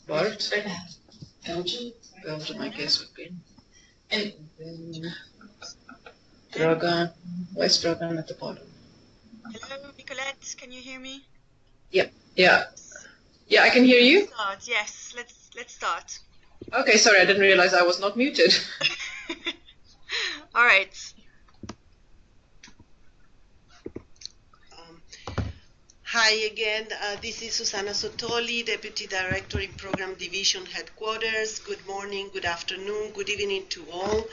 Bart. Belgium, I guess, would be. And Dragan. Where's Dragan at the bottom? Hello, Nicolette. Can you hear me? Yep. Yeah. Yeah, I can hear you. Start. Yes, let's start. Okay, sorry, I didn't realize I was not muted. All right. Hi again, this is Susana Sotoli, Deputy Director in Program Division Headquarters. Good morning, good afternoon, good evening to all.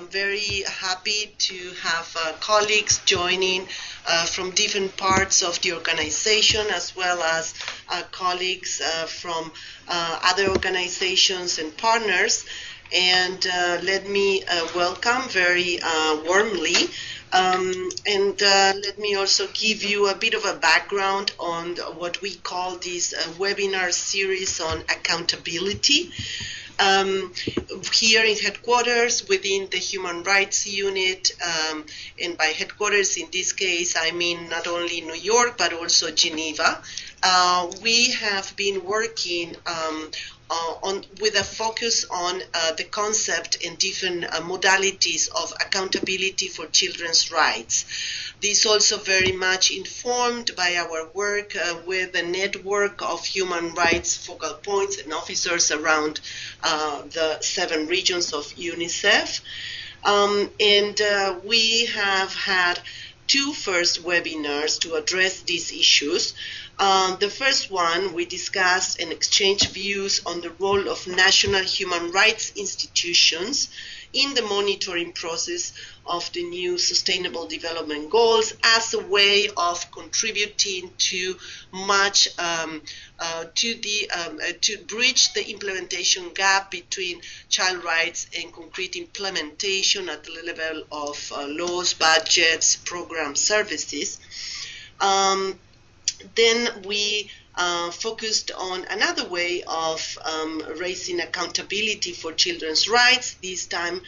Very happy to have colleagues joining from different parts of the organization, as well as colleagues from other organizations and partners. And let me welcome very warmly and let me also give you a bit of a background on what we call this webinar series on accountability. Here in headquarters within the Human Rights Unit, and by headquarters in this case I mean not only New York but also Geneva, we have been working with a focus on the concept and different modalities of accountability for children's rights. This also very much informed by our work with the network of human rights focal points and officers around the 7 regions of UNICEF. And we have had 2 first webinars to address these issues. The first one, we discussed and exchanged views on the role of national human rights institutions in the monitoring process of the new Sustainable Development Goals as a way of contributing to to bridge the implementation gap between child rights and concrete implementation at the level of laws, budgets, program services. Then we focused on another way of raising accountability for children's rights, this time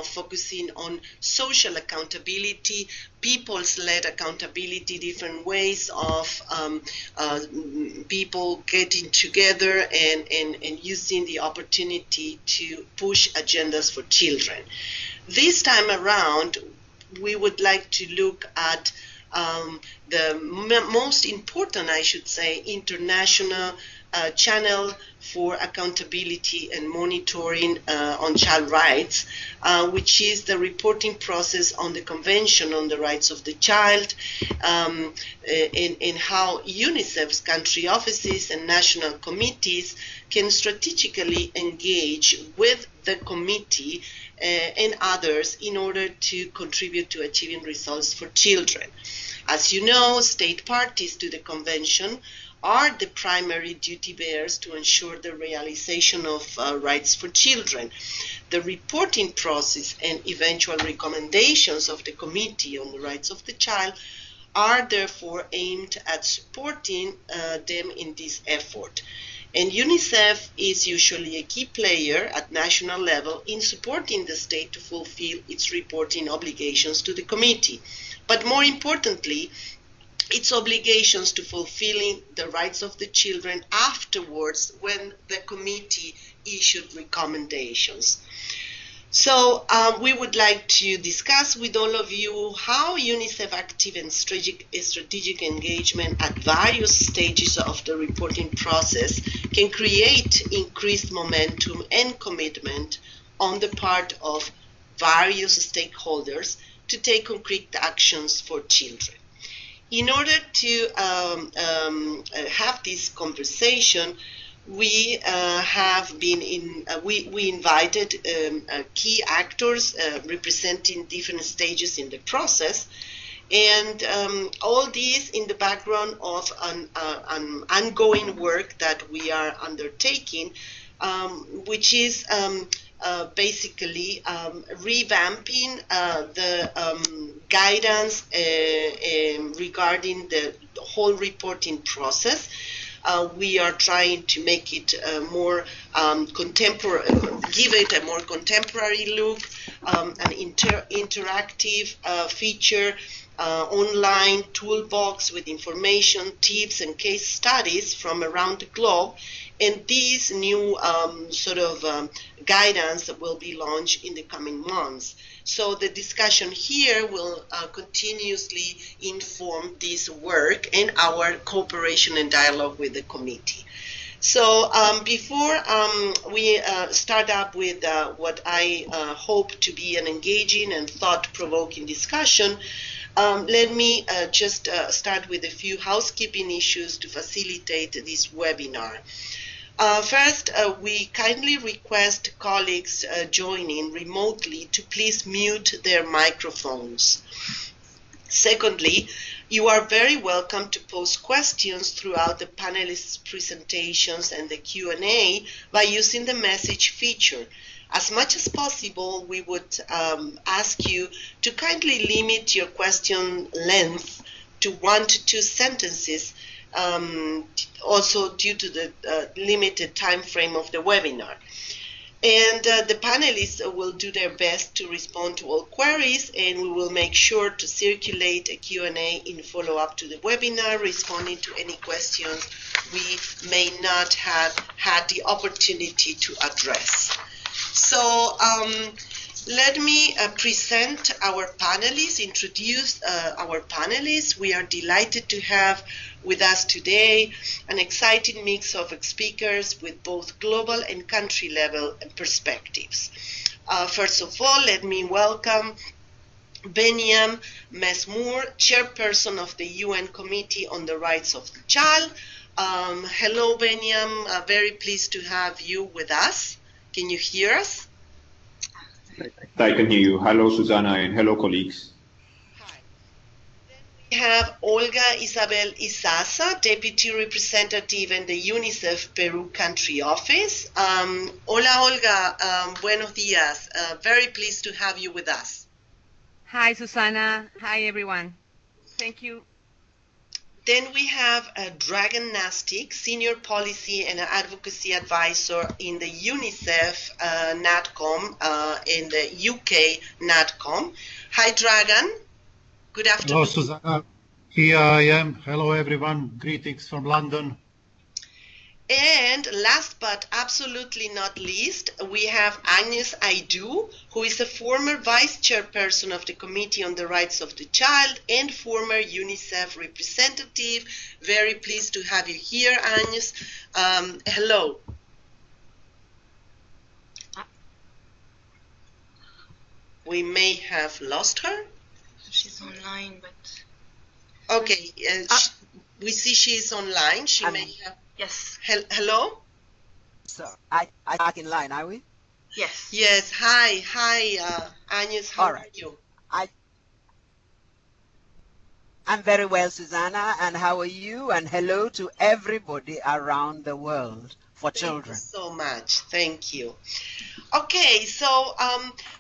focusing on social accountability, people's-led accountability, different ways of people getting together and using the opportunity to push agendas for children. This time around, we would like to look at the most important, I should say, international channel for accountability and monitoring on child rights, which is the reporting process on the Convention on the Rights of the Child, and how UNICEF's country offices and national committees can strategically engage with the committee and others in order to contribute to achieving results for children. As you know, state parties to the convention are the primary duty bearers to ensure the realization of rights for children. The reporting process and eventual recommendations of the Committee on the Rights of the Child are therefore aimed at supporting them in this effort. And UNICEF is usually a key player at national level in supporting the state to fulfill its reporting obligations to the committee. But more importantly, its obligations to fulfilling the rights of the children afterwards when the committee issued recommendations. So we would like to discuss with all of you how UNICEF active and strategic engagement at various stages of the reporting process can create increased momentum and commitment on the part of various stakeholders to take concrete actions for children. In order to have this conversation, we have been we invited key actors representing different stages in the process, and all these in the background of an ongoing work that we are undertaking, which is basically revamping the guidance regarding the whole reporting process. We are trying to make it more contemporary, give it a more contemporary look, an interactive feature, online toolbox with information, tips, and case studies from around the globe. And these new guidance will be launched in the coming months. So the discussion here will continuously inform this work and our cooperation and dialogue with the committee. So before we start up with what I hope to be an engaging and thought-provoking discussion, let me just start with a few housekeeping issues to facilitate this webinar. First, we kindly request colleagues joining remotely to please mute their microphones. Secondly, you are very welcome to pose questions throughout the panelists' presentations and the Q&A by using the message feature. As much as possible, we would ask you to kindly limit your question length to 1 to 2 sentences, also due to the limited time frame of the webinar. And the panelists will do their best to respond to all queries, and we will make sure to circulate a Q&A in follow-up to the webinar, responding to any questions we may not have had the opportunity to address. So let me present our panelists, introduce our panelists. We are delighted to have with us today an exciting mix of speakers with both global and country level perspectives. First of all, let me welcome Benyam Mesmour, Chairperson of the UN Committee on the Rights of the Child. Hello, Benyam. Very pleased to have you with us. Can you hear us? I can hear you. Hello, Susanna, and hello, colleagues. Hi. Then we have Olga Isabel Izaza, Deputy Representative in the UNICEF Peru Country Office. Hola, Olga. Buenos días. Very pleased to have you with us. Hi, Susana. Hi, everyone. Thank you. Then we have Dragan Nastic, Senior Policy and Advocacy Advisor in the UNICEF NATCOM in the UK NATCOM. Hi, Dragan. Good afternoon. Hello, Susanna. Here I am. Hello, everyone. Greetings from London. And last but absolutely not least, we have Agnes Aidoo, who is a former Vice Chairperson of the Committee on the Rights of the Child and former UNICEF representative. Very pleased to have you here, Agnes. Hello. We may have lost her. She's online, but... Okay, we see she is online. She may have... Yes. Hello? So I back in line, are we? Yes. Yes. Hi, Agnes. How are you? I'm very well, Susanna. And how are you? And hello to everybody around the world for children. Thank you so much. Thank you. Okay, so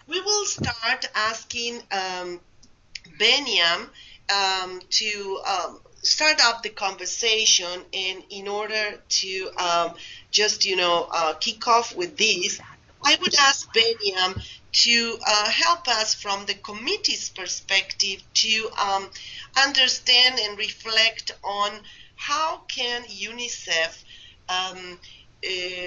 we will start asking Benyam to start up the conversation, and in order to kick off with this, I would ask Benyam to help us from the committee's perspective to understand and reflect on how can UNICEF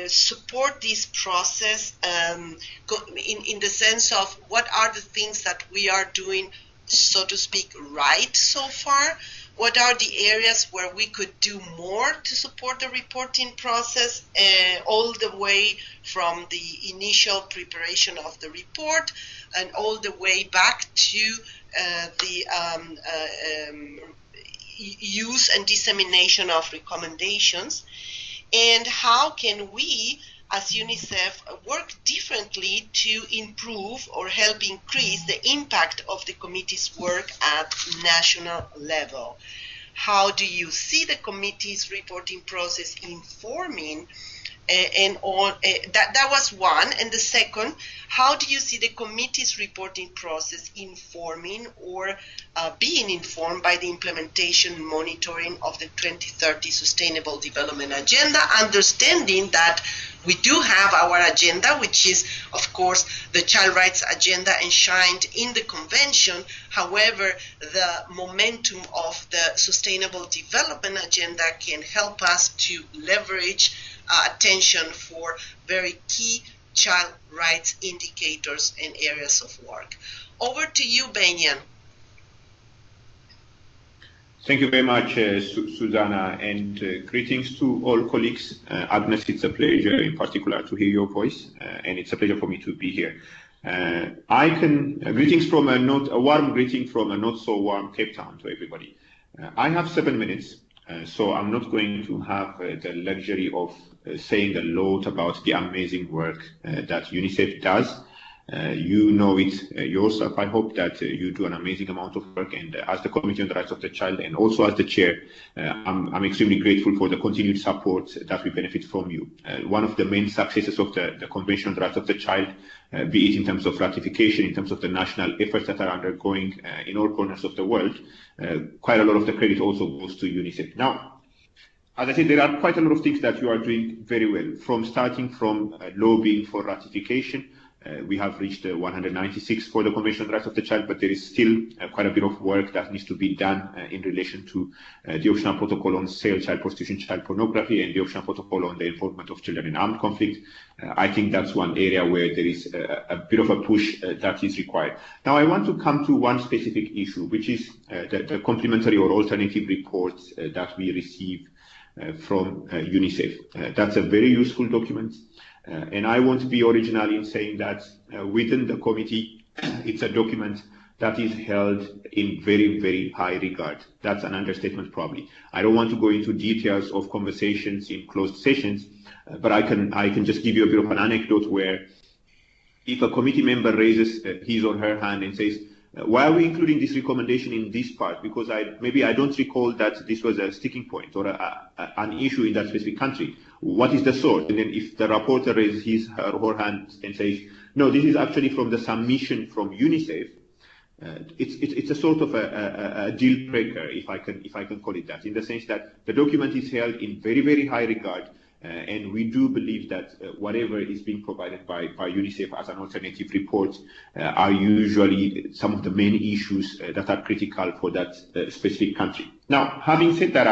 support this process in the sense of what are the things that we are doing, so to speak, right so far. What are the areas where we could do more to support the reporting process, all the way from the initial preparation of the report and all the way back to the use and dissemination of recommendations, and how can we as UNICEF work differently to improve or help increase the impact of the committee's work at national level. How do you see the committee's reporting process informing that was one. And the second, how do you see the committee's reporting process informing or being informed by the implementation and monitoring of the 2030 Sustainable Development Agenda, understanding that We do have our agenda, which is, of course, the child rights agenda enshrined in the convention. However, the momentum of the sustainable development agenda can help us to leverage attention for very key child rights indicators and areas of work. Over to you, Benyan. Thank you very much, Susanna, and greetings to all colleagues. Agnes, it's a pleasure in particular to hear your voice, and it's a pleasure for me to be here. Greetings from a warm greeting from a not so warm Cape Town to everybody. I have 7 minutes, so I'm not going to have the luxury of saying a lot about the amazing work that UNICEF does. You know it yourself. I hope that you do an amazing amount of work, and as the Committee on the Rights of the Child and also as the Chair, I'm extremely grateful for the continued support that we benefit from you. One of the main successes of the Convention on the Rights of the Child, be it in terms of ratification, in terms of the national efforts that are undergoing in all corners of the world, quite a lot of the credit also goes to UNICEF. Now, as I said, there are quite a lot of things that you are doing very well, starting from lobbying for ratification. We have reached 196 for the Convention on the Rights of the Child, but there is still quite a bit of work that needs to be done in relation to the Optional Protocol on Sale, Child Prostitution, Child Pornography, and the Optional Protocol on the Involvement of Children in Armed Conflict. I think that's one area where there is a bit of a push that is required. Now, I want to come to one specific issue, which is the complementary or alternative reports that we receive from UNICEF. That's a very useful document. And I won't be original in saying that within the committee, it's a document that is held in very, very high regard. That's an understatement, probably. I don't want to go into details of conversations in closed sessions, but I can just give you a bit of an anecdote where if a committee member raises his or her hand and says, why are we including this recommendation in this part? Because maybe I don't recall that this was a sticking point or an issue in that specific country. What is the source? And then if the rapporteur raises his or her hand and says, no, this is actually from the submission from UNICEF, it's a sort of a deal breaker, if I can call it that, in the sense that the document is held in very, very high regard. And we do believe that whatever is being provided by UNICEF as an alternative report are usually some of the main issues that are critical for that specific country. Now, having said that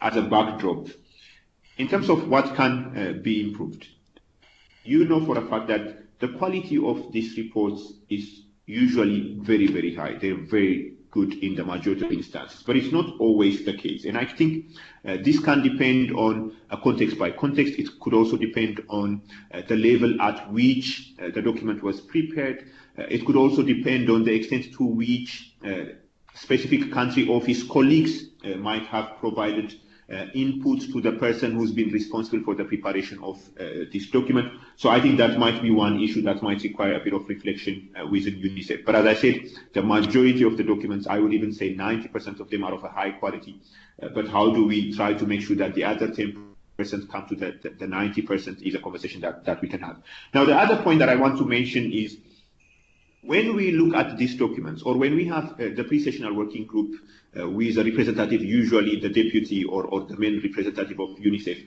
as a backdrop, in terms of what can be improved, you know for a fact that the quality of these reports is usually very, very high. They're very good in the majority of instances, but it's not always the case. And I think this can depend on a context by context. It could also depend on the level at which the document was prepared. It could also depend on the extent to which specific country office colleagues might have provided input to the person who's been responsible for the preparation of this document. So I think that might be one issue that might require a bit of reflection within UNICEF. But as I said, the majority of the documents, I would even say 90% of them are of a high quality. But how do we try to make sure that the other 10% come to the 90% is a conversation that we can have. Now, the other point that I want to mention is when we look at these documents, or when we have the pre-sessional working group with a representative, usually the deputy or the main representative of UNICEF,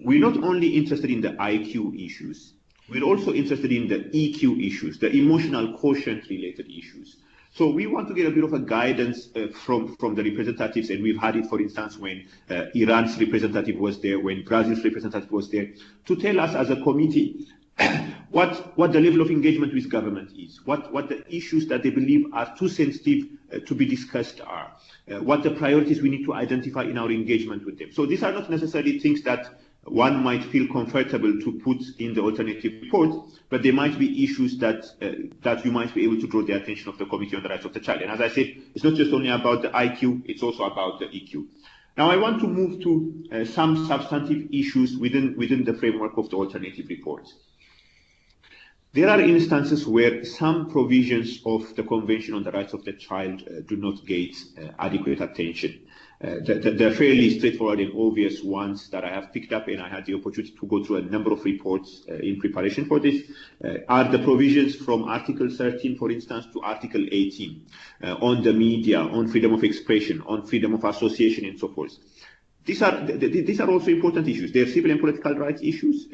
we're not only interested in the IQ issues, we're also interested in the EQ issues, the emotional quotient related issues. So we want to get a bit of a guidance from the representatives, and we've had it, for instance, when Iran's representative was there, when Brazil's representative was there, to tell us as a committee what the level of engagement with government is, what the issues that they believe are too sensitive to be discussed are, what the priorities we need to identify in our engagement with them. So these are not necessarily things that one might feel comfortable to put in the alternative report, but there might be issues that you might be able to draw the attention of the Committee on the Rights of the Child. And as I said, it's not just only about the IQ, it's also about the EQ. Now I want to move to some substantive issues within the framework of the alternative reports. There are instances where some provisions of the Convention on the Rights of the Child do not get adequate attention. The fairly straightforward and obvious ones that I have picked up, and I had the opportunity to go through a number of reports in preparation for this, are the provisions from Article 13, for instance, to Article 18 on the media, on freedom of expression, on freedom of association, and so forth. these are also important issues. They are civil and political rights issues.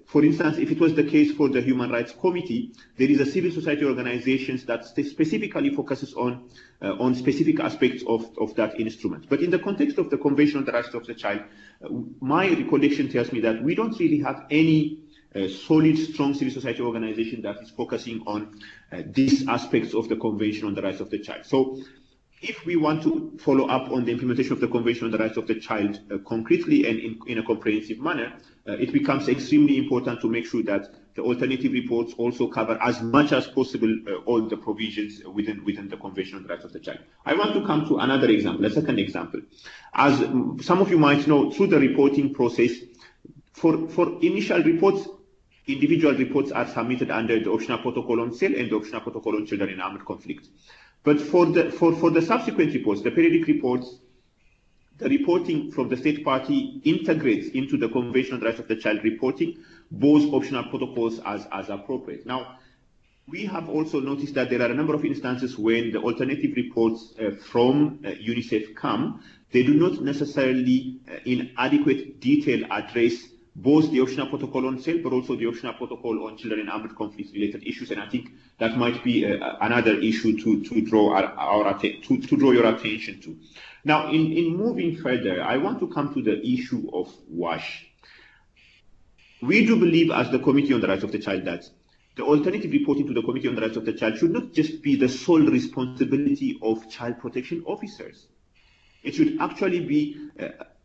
For instance, if it was the case for the Human Rights Committee, there is a civil society organizations that specifically focuses on specific aspects of that instrument. But in the context of the Convention on the Rights of the Child, my recollection tells me that we don't really have any solid, strong civil society organization that is focusing on these aspects of the Convention on the Rights of the Child. So if we want to follow up on the implementation of the Convention on the Rights of the Child concretely and in a comprehensive manner, it becomes extremely important to make sure that the alternative reports also cover as much as possible all the provisions within the Convention on the Rights of the Child. I want to come to another example, a second example. As some of you might know, through the reporting process, for initial reports, individual reports are submitted under the optional protocol on cell and the optional protocol on children in armed conflict. But for the subsequent reports, the periodic reports, the reporting from the state party integrates into the Convention on the Rights of the Child reporting both optional protocols as appropriate. Now, we have also noticed that there are a number of instances when the alternative reports from UNICEF come, they do not necessarily in adequate detail address both the optional protocol on cell, but also the optional protocol on children in armed conflict-related issues, and I think that might be another issue to draw your attention to. Now, in moving further, I want to come to the issue of WASH. We do believe, as the Committee on the Rights of the Child, that the alternative reporting to the Committee on the Rights of the Child should not just be the sole responsibility of child protection officers. It should actually be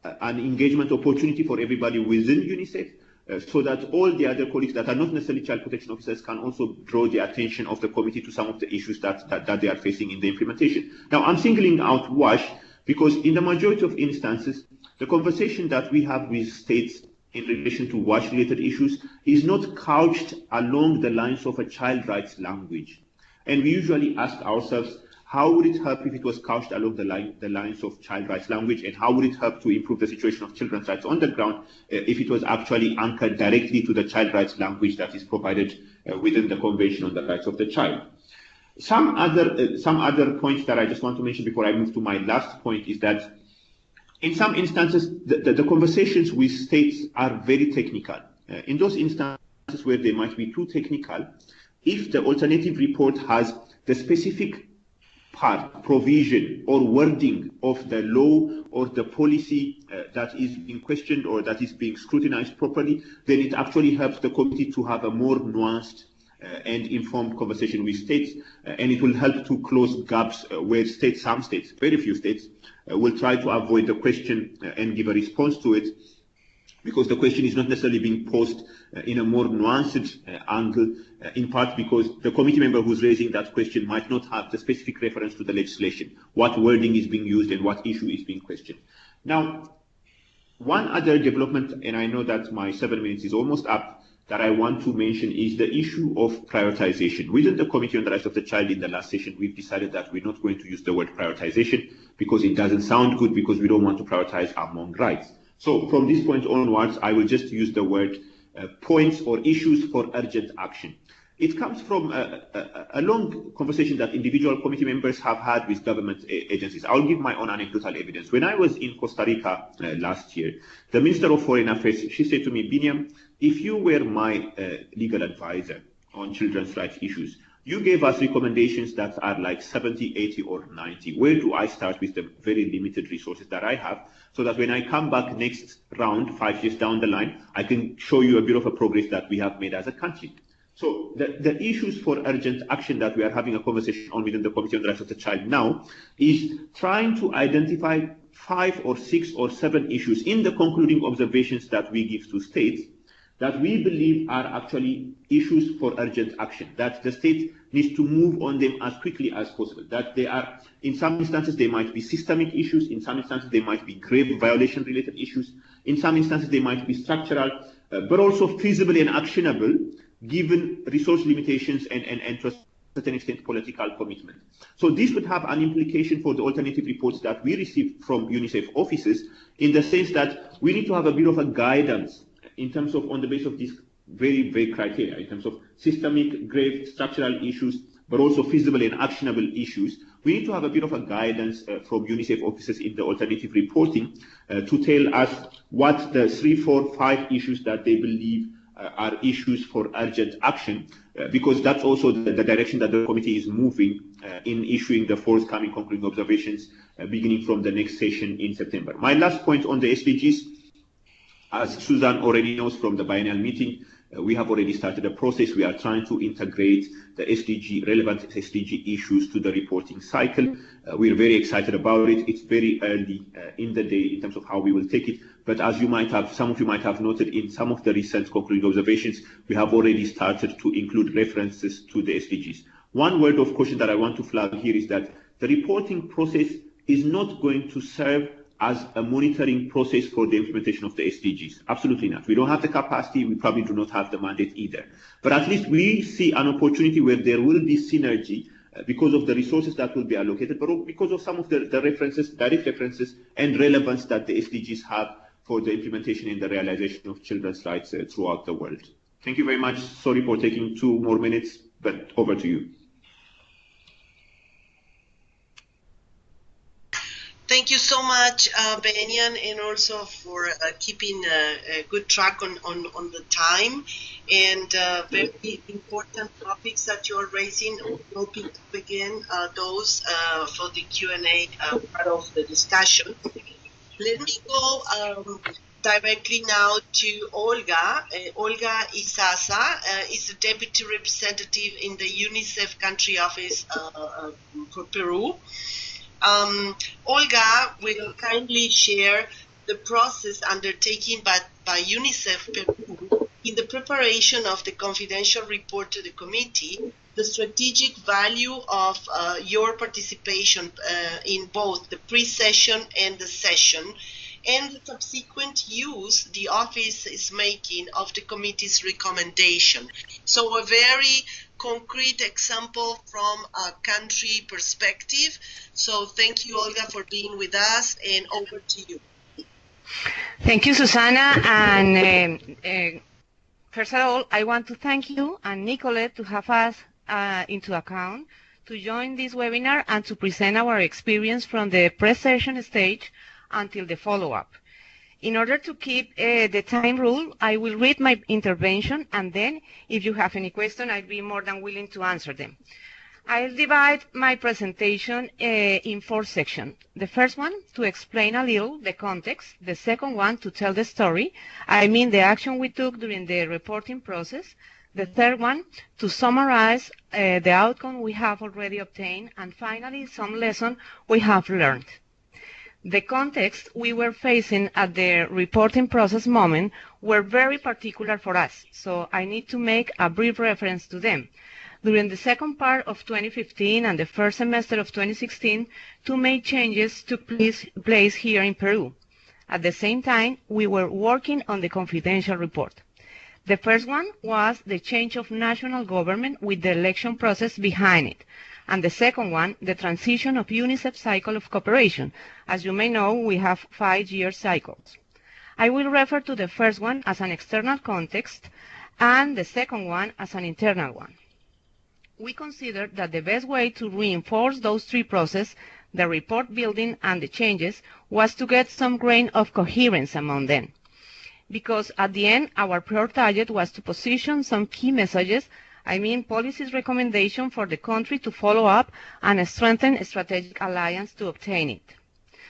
an engagement opportunity for everybody within UNICEF, so that all the other colleagues that are not necessarily child protection officers can also draw the attention of the committee to some of the issues that they are facing in the implementation. Now, I'm singling out WASH because in the majority of instances, the conversation that we have with states in relation to WASH-related issues is not couched along the lines of a child rights language. And we usually ask ourselves, how would it help if it was couched along the lines of child rights language, and how would it help to improve the situation of children's rights on the ground if it was actually anchored directly to the child rights language that is provided within the Convention on the Rights of the Child? Some other points that I just want to mention before I move to my last point is that in some instances, the conversations with states are very technical. In those instances where they might be too technical, if the alternative report has the specific part, provision, or wording of the law or the policy that is being questioned or that is being scrutinized properly, then it actually helps the committee to have a more nuanced and informed conversation with states, and it will help to close gaps where some states, very few states, will try to avoid the question and give a response to it, because the question is not necessarily being posed in a more nuanced angle, in part because the committee member who's raising that question might not have the specific reference to the legislation, what wording is being used and what issue is being questioned. Now, one other development, and I know that my 7 minutes is almost up, that I want to mention is the issue of prioritization. Within the Committee on the Rights of the Child in the last session, we've decided that we're not going to use the word prioritization because it doesn't sound good, because we don't want to prioritize among rights. So from this point onwards, I will just use the word points or issues for urgent action. It comes from a long conversation that individual committee members have had with government agencies. I'll give my own anecdotal evidence. When I was in Costa Rica last year, the Minister of Foreign Affairs, she said to me, Binyam, if you were my legal advisor on children's rights issues, you gave us recommendations that are like 70, 80, or 90. Where do I start with the very limited resources that I have, so that when I come back next round, 5 years down the line, I can show you a bit of a progress that we have made as a country? So the issues for urgent action that we are having a conversation on within the Committee on the Rights of the Child now is trying to identify 5 or 6 or 7 issues in the concluding observations that we give to states that we believe are actually issues for urgent action, that the state needs to move on them as quickly as possible, that they are, in some instances, they might be systemic issues, in some instances, they might be grave violation-related issues, in some instances, they might be structural, but also feasible and actionable, given resource limitations and to a certain extent political commitment. So this would have an implication for the alternative reports that we receive from UNICEF offices, in the sense that we need to have a bit of a guidance in terms of, on the basis of these very vague criteria, in terms of systemic, grave, structural issues, but also feasible and actionable issues, we need to have a bit of a guidance from UNICEF officers in the alternative reporting to tell us what the 3, 4, 5 issues that they believe are issues for urgent action, because that's also the direction that the committee is moving in issuing the forthcoming concluding observations beginning from the next session in September. My last point on the SDGs, as Susan already knows from the biennial meeting, we have already started a process. We are trying to integrate the relevant SDG issues to the reporting cycle. We're very excited about it. It's very early in the day in terms of how we will take it. But as some of you might have noted in some of the recent concluding observations, we have already started to include references to the SDGs. One word of caution that I want to flag here is that the reporting process is not going to serve as a monitoring process for the implementation of the SDGs. Absolutely not. We don't have the capacity. We probably do not have the mandate either. But at least we see an opportunity where there will be synergy because of the resources that will be allocated, but because of some of the references, direct references, and relevance that the SDGs have for the implementation and the realization of children's rights throughout the world. Thank you very much. Sorry for taking 2 more minutes, but over to you. Thank you so much, Benyan, and also for keeping a good track on the time and very important topics that you're raising. Hoping to begin those for the Q&A part of the discussion. Let me go directly now to Olga. Olga Isaza is the Deputy Representative in the UNICEF Country Office for Peru. Olga will kindly share the process undertaken by UNICEF Peru in the preparation of the confidential report to the committee, the strategic value of your participation in both the pre-session and the session, and the subsequent use the office is making of the committee's recommendation. So a very concrete example from a country perspective. So thank you, Olga, for being with us, and over to you. Thank you, Susana. And first of all, I want to thank you and Nicolette to have us into account to join this webinar and to present our experience from the pre-session stage until the follow-up. In order to keep the time rule, I will read my intervention, and then if you have any question, I'd be more than willing to answer them. I'll divide my presentation in 4 sections. The first one, to explain a little the context. The second one, to tell the story. I mean the action we took during the reporting process. The third one, to summarize the outcome we have already obtained. And finally, some lesson we have learned. The context we were facing at the reporting process moment were very particular for us, so I need to make a brief reference to them. During the second part of 2015 and the first semester of 2016, 2 main changes took place here in Peru. At the same time, we were working on the confidential report. The first one was the change of national government with the election process behind it. And the second one, the transition of UNICEF cycle of cooperation. As you may know, we have 5-year cycles. I will refer to the first one as an external context and the second one as an internal one. We considered that the best way to reinforce those 3 processes, the report building and the changes, was to get some grain of coherence among them. Because at the end, our prior target was to position some key messages, I mean policies recommendation for the country to follow up and strengthen a strategic alliance to obtain it.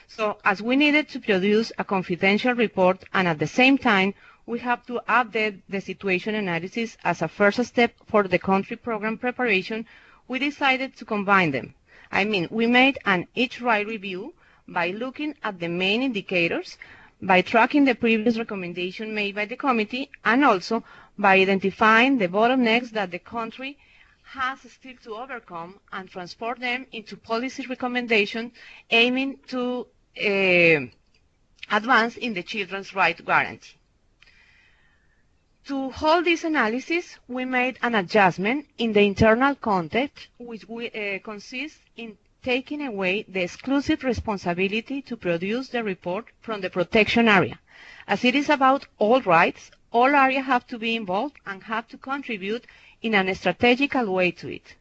So as we needed to produce a confidential report and at the same time we have to update the situation analysis as a first step for the country program preparation, we decided to combine them. I mean, we made an HRU review by looking at the main indicators, by tracking the previous recommendation made by the committee, and also by identifying the bottlenecks that the country has still to overcome and transport them into policy recommendations aiming to advance in the children's rights guarantee. To hold this analysis, we made an adjustment in the internal context, which consists in taking away the exclusive responsibility to produce the report from the protection area. As it is about all rights, all areas have to be involved and have to contribute in a strategical way to it.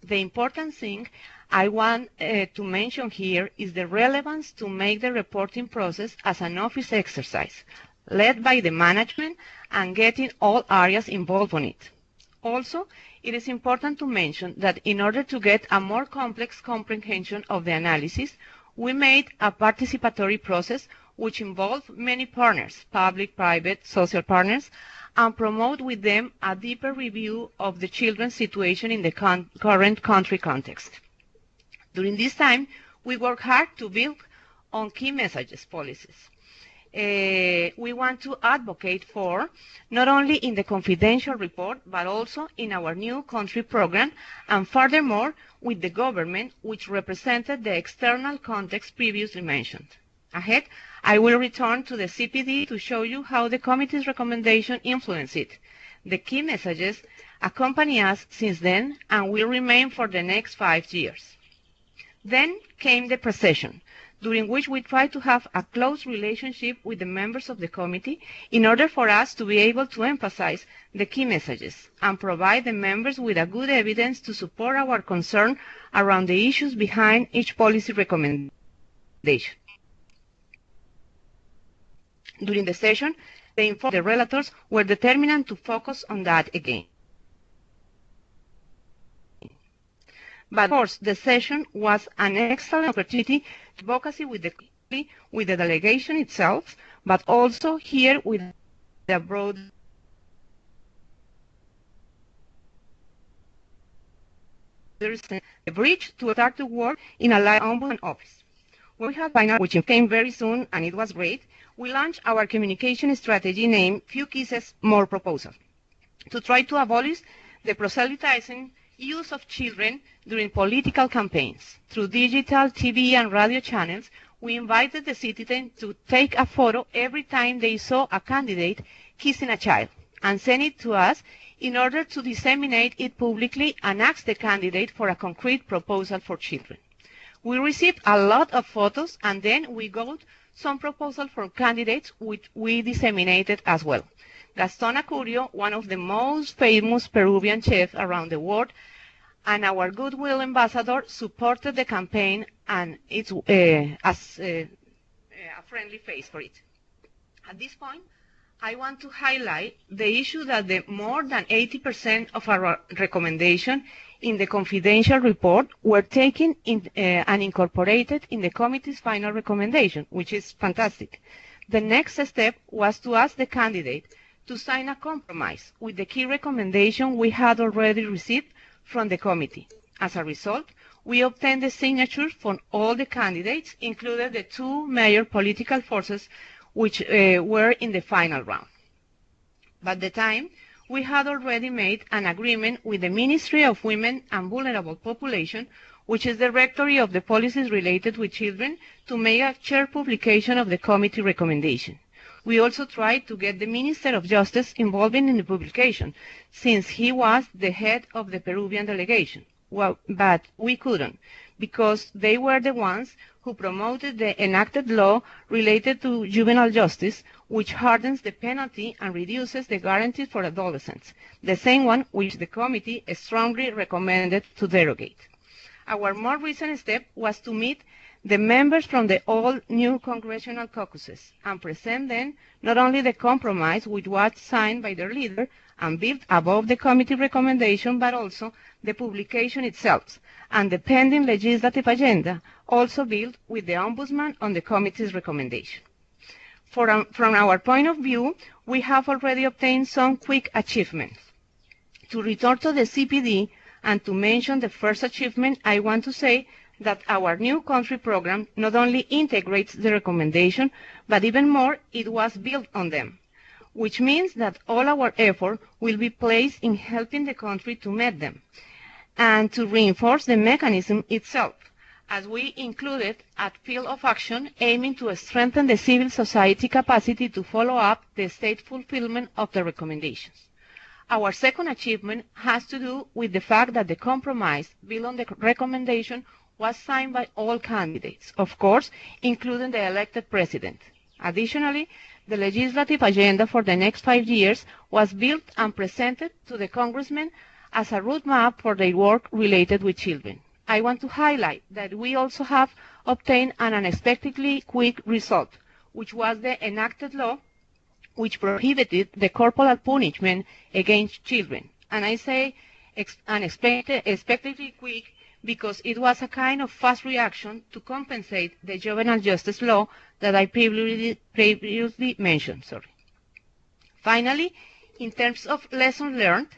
The important thing I want to mention here is the relevance to make the reporting process as an office exercise, led by the management and getting all areas involved on it. Also, it is important to mention that in order to get a more complex comprehension of the analysis, we made a participatory process which involved many partners, public, private, social partners, and promote with them a deeper review of the children's situation in the current country context. During this time, we worked hard to build on key messages policies. We want to advocate for, not only in the confidential report, but also in our new country program, and furthermore with the government, which represented the external context previously mentioned. Ahead, I will return to the CPD to show you how the committee's recommendation influenced it. The key messages accompany us since then and will remain for the next 5 years. Then came the pre-session, during which we tried to have a close relationship with the members of the committee in order for us to be able to emphasize the key messages and provide the members with a good evidence to support our concern around the issues behind each policy recommendation. During the session, the relators were determined to focus on that again. But of course, the session was an excellent opportunity to advocacy with the delegation itself, but also here with the broad the bridge to start to work in a live ombudsman office. When we had final, which came very soon, and it was great, we launched our communication strategy named Few Kisses, More Proposals, to try to abolish the proselytizing use of children during political campaigns. Through digital, TV, and radio channels, we invited the citizens to take a photo every time they saw a candidate kissing a child and send it to us in order to disseminate it publicly and ask the candidate for a concrete proposal for children. We received a lot of photos, and then we got some proposals for candidates which we disseminated as well. Gaston Acurio, one of the most famous Peruvian chefs around the world, and our goodwill ambassador supported the campaign and it's as a friendly face for it. At this point, I want to highlight the issue that the more than 80% of our recommendation in the confidential report were taken in, and incorporated in the committee's final recommendation, which is fantastic. The next step was to ask the candidate to sign a compromise with the key recommendation we had already received from the committee. As a result, we obtained the signatures from all the candidates, including the 2 major political forces which were in the final round. By the time, we had already made an agreement with the Ministry of Women and Vulnerable Population, which is the rectory of the policies related with children, to make a shared publication of the committee recommendation. We also tried to get the Minister of Justice involved in the publication, since he was the head of the Peruvian delegation. Well, but we couldn't, because they were the ones who promoted the enacted law related to juvenile justice, which hardens the penalty and reduces the guarantees for adolescents, the same one which the committee strongly recommended to derogate. Our more recent step was to meet the members from the all new congressional caucuses and present them not only the compromise which was signed by their leader and built above the committee recommendation, but also the publication itself and the pending legislative agenda, also built with the Ombudsman on the committee's recommendation. From our point of view, we have already obtained some quick achievements. To return to the CPD and to mention the first achievement, I want to say that our new country program not only integrates the recommendation, but even more, it was built on them, which means that all our effort will be placed in helping the country to meet them and to reinforce the mechanism itself, as we included a field of action aiming to strengthen the civil society capacity to follow up the state fulfillment of the recommendations. Our second achievement has to do with the fact that the compromise built on the recommendation was signed by all candidates, of course, including the elected president. Additionally, the legislative agenda for the next 5 years was built and presented to the congressmen as a roadmap for their work related with children. I want to highlight that we also have obtained an unexpectedly quick result, which was the enacted law which prohibited the corporal punishment against children. And I say unexpectedly quick because it was a kind of fast reaction to compensate the juvenile justice law that I previously mentioned. Finally, in terms of lessons learned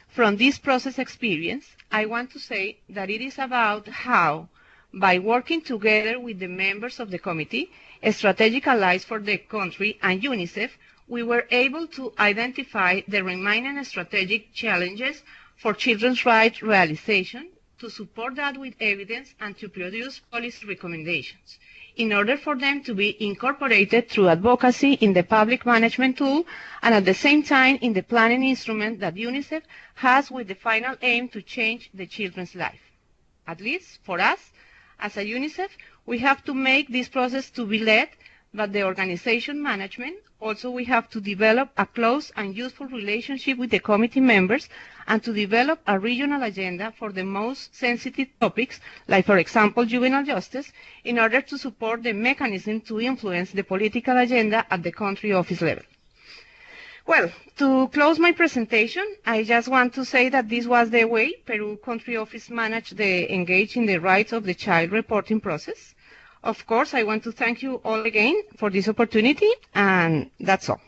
from this process experience, I want to say that it is about how, by working together with the members of the committee, strategic allies for the country, and UNICEF, we were able to identify the remaining strategic challenges for children's rights realization, to support that with evidence, and to produce policy recommendations in order for them to be incorporated through advocacy in the public management tool and at the same time in the planning instrument that UNICEF has with the final aim to change the children's life. At least for us, as a UNICEF, we have to make this process to be led, but the organization management, also we have to develop a close and useful relationship with the committee members and to develop a regional agenda for the most sensitive topics, like for example juvenile justice, in order to support the mechanism to influence the political agenda at the country office level. Well, to close my presentation, I just want to say that this was the way Peru country office managed the engage in the rights of the child reporting process. Of course, I want to thank you all again for this opportunity, and that's all.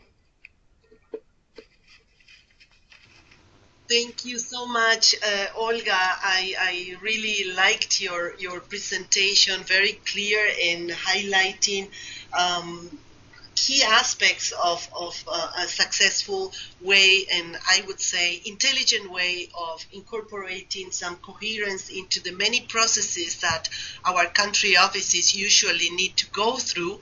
Thank you so much, Olga. I really liked your presentation, very clear in highlighting key aspects of a successful way, and I would say intelligent way of incorporating some coherence into the many processes that our country offices usually need to go through.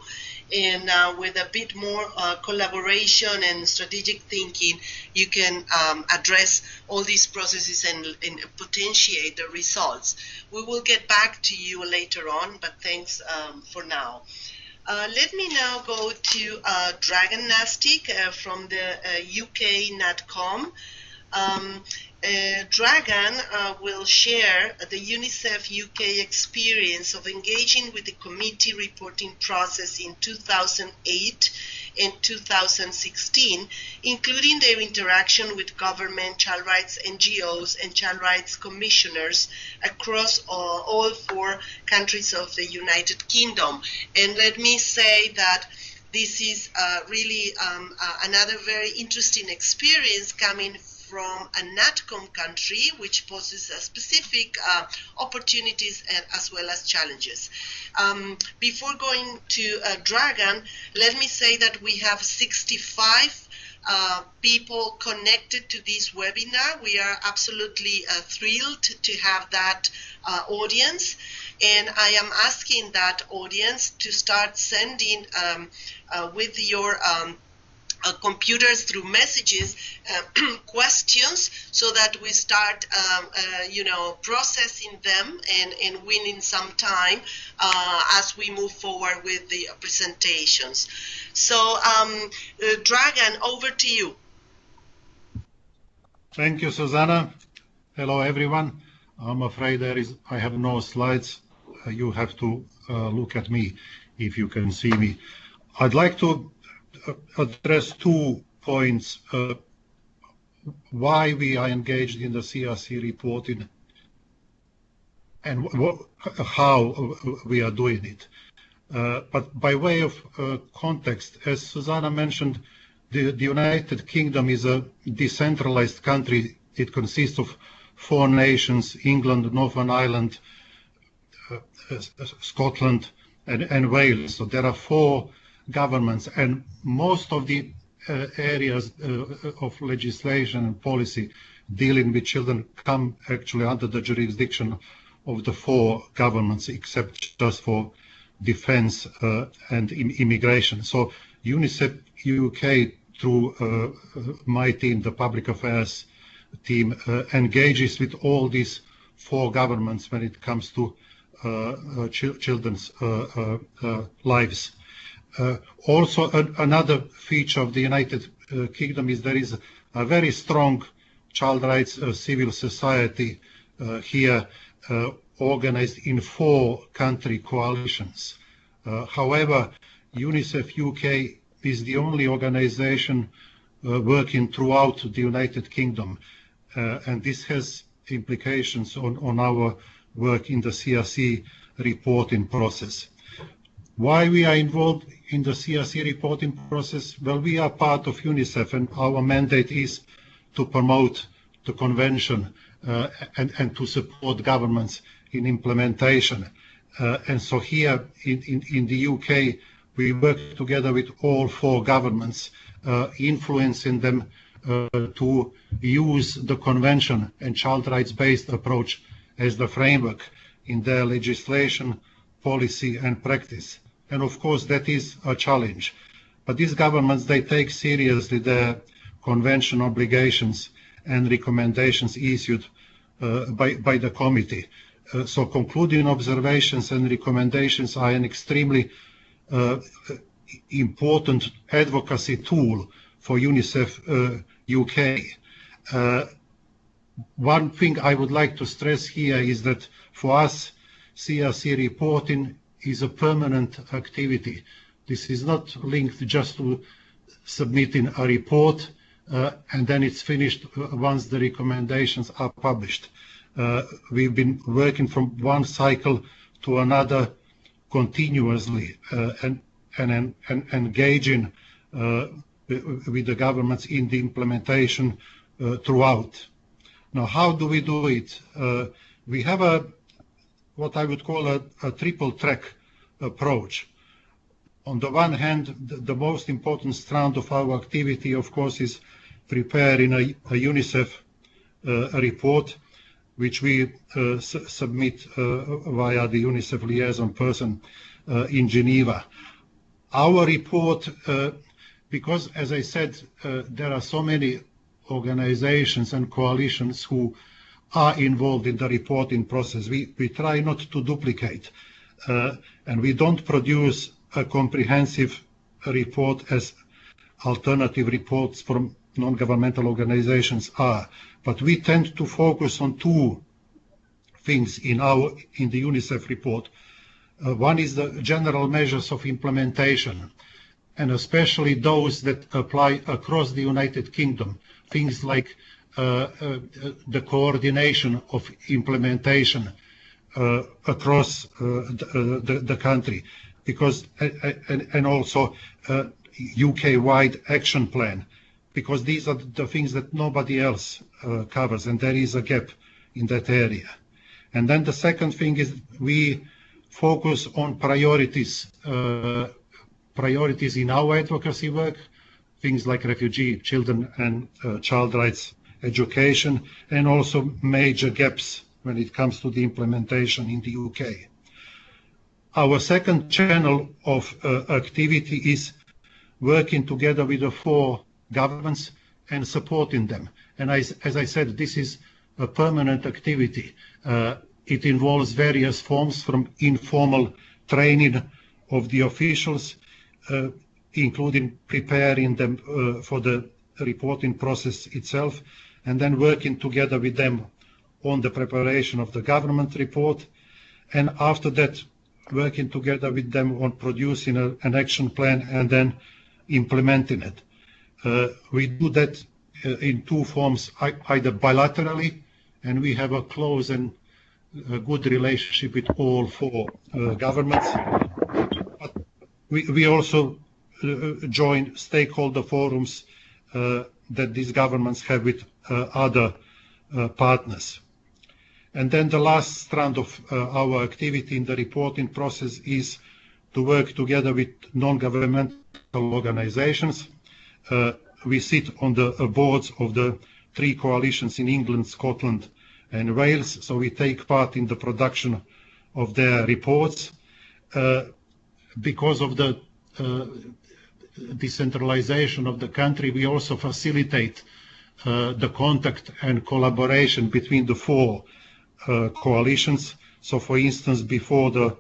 And with a bit more collaboration and strategic thinking, you can address all these processes and potentiate the results. We will get back to you later on, but thanks for now. Let me now go to Dragan Nastic from the UK NatCom. Dragan will share the UNICEF UK experience of engaging with the committee reporting process in 2008 and 2016, including their interaction with government, child rights NGOs, and child rights commissioners across all 4 countries of the United Kingdom. And let me say that this is really another very interesting experience coming from a NatCom country, which poses specific opportunities as well as challenges. Before going to Dragan, let me say that we have 65 people connected to this webinar. We are absolutely thrilled to have that audience, and I am asking that audience to start sending with your computers through messages questions, so that we start processing them and winning some time as we move forward with the presentations. So Dragan, over to you. Thank you, Susanna. Hello everyone. I'm afraid I have no slides. You have to look at me if you can see me. I'd like to address 2 points. Why we are engaged in the CRC reporting and how we are doing it. But by way of context, as Susanna mentioned, the United Kingdom is a decentralized country. It consists of 4 nations: England, Northern Ireland, Scotland, and Wales. So there are 4 governments, and most of the areas of legislation and policy dealing with children come actually under the jurisdiction of the 4 governments, except just for defense and immigration. So UNICEF UK, through my team, the public affairs team, engages with all these 4 governments when it comes to children's lives. Also, another feature of the United Kingdom is there is a very strong child rights civil society here organized in 4 country coalitions. However, UNICEF UK is the only organization working throughout the United Kingdom, and this has implications on our work in the CRC reporting process. Why we are involved in the CRC reporting process? Well, we are part of UNICEF, and our mandate is to promote the convention and to support governments in implementation. And so here in the UK, we work together with all 4 governments, influencing them to use the convention and child rights-based approach as the framework in their legislation, policy and practice. And of course that is a challenge. But these governments, they take seriously their convention obligations and recommendations issued by the committee. So concluding observations and recommendations are an extremely important advocacy tool for UNICEF UK. One thing I would like to stress here is that for us, CRC reporting is a permanent activity. This is not linked just to submitting a report and then it's finished once the recommendations are published. We've been working from one cycle to another continuously and engaging with the governments in the implementation throughout. Now, how do we do it? We have what I would call a triple track approach. On the one hand, the most important strand of our activity, of course, is preparing a UNICEF report, which we submit via the UNICEF liaison person in Geneva. Our report, because as I said, there are so many organizations and coalitions who are involved in the reporting process, we try not to duplicate, and we don't produce a comprehensive report as alternative reports from non-governmental organizations are, but we tend to focus on 2 things in the UNICEF report. One is the general measures of implementation, and especially those that apply across the United Kingdom, things like the coordination of implementation across the country, because and also UK-wide action plan, because these are the things that nobody else covers, and there is a gap in that area. And then the second thing is we focus on priorities in our advocacy work, things like refugee, children and child rights education, and also major gaps when it comes to the implementation in the UK. Our second channel of activity is working together with the 4 governments and supporting them. And as I said, this is a permanent activity. It involves various forms, from informal training of the officials, including preparing them for the reporting process itself, and then working together with them on the preparation of the government report, and after that working together with them on producing an action plan and then implementing it. We do that in 2 forms, either bilaterally, and we have a close and a good relationship with all 4 governments. But we also join stakeholder forums that these governments have with other partners. And then the last strand of our activity in the reporting process is to work together with non-governmental organizations. We sit on the boards of the 3 coalitions in England, Scotland and Wales, so we take part in the production of their reports. Because of the decentralization of the country, we also facilitate the contact and collaboration between the 4 coalitions. So for instance, before the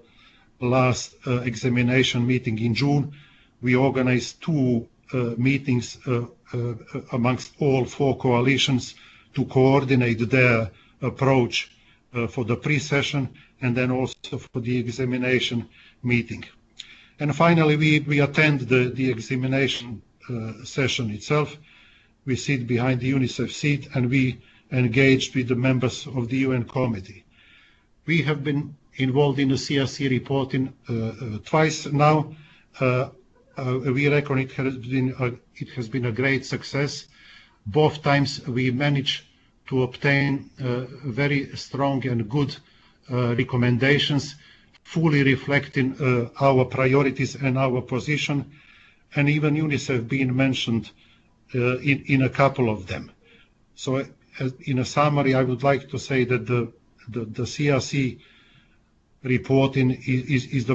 last examination meeting in June, we organized 2 meetings amongst all 4 coalitions to coordinate their approach for the pre-session and then also for the examination meeting. And finally, we attend the examination session itself. We sit behind the UNICEF seat and we engaged with the members of the UN committee. We have been involved in the CRC reporting twice now. We reckon it has been a great success. Both times we managed to obtain very strong and good recommendations, fully reflecting our priorities and our position, and even UNICEF being mentioned in a couple of them. So in a summary, I would like to say that the CRC reporting is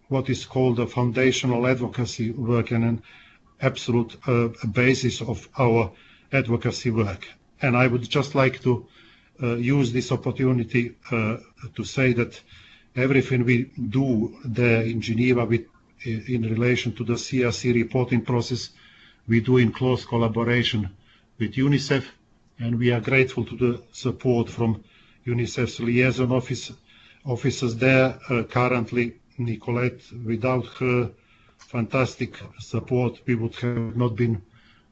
what is called the foundational advocacy work and an absolute basis of our advocacy work. And I would just like to use this opportunity to say that everything we do there in Geneva in relation to the CRC reporting process, we do in close collaboration with UNICEF, and we are grateful to the support from UNICEF's liaison officers there. Currently, Nicolette, without her fantastic support, we would have not been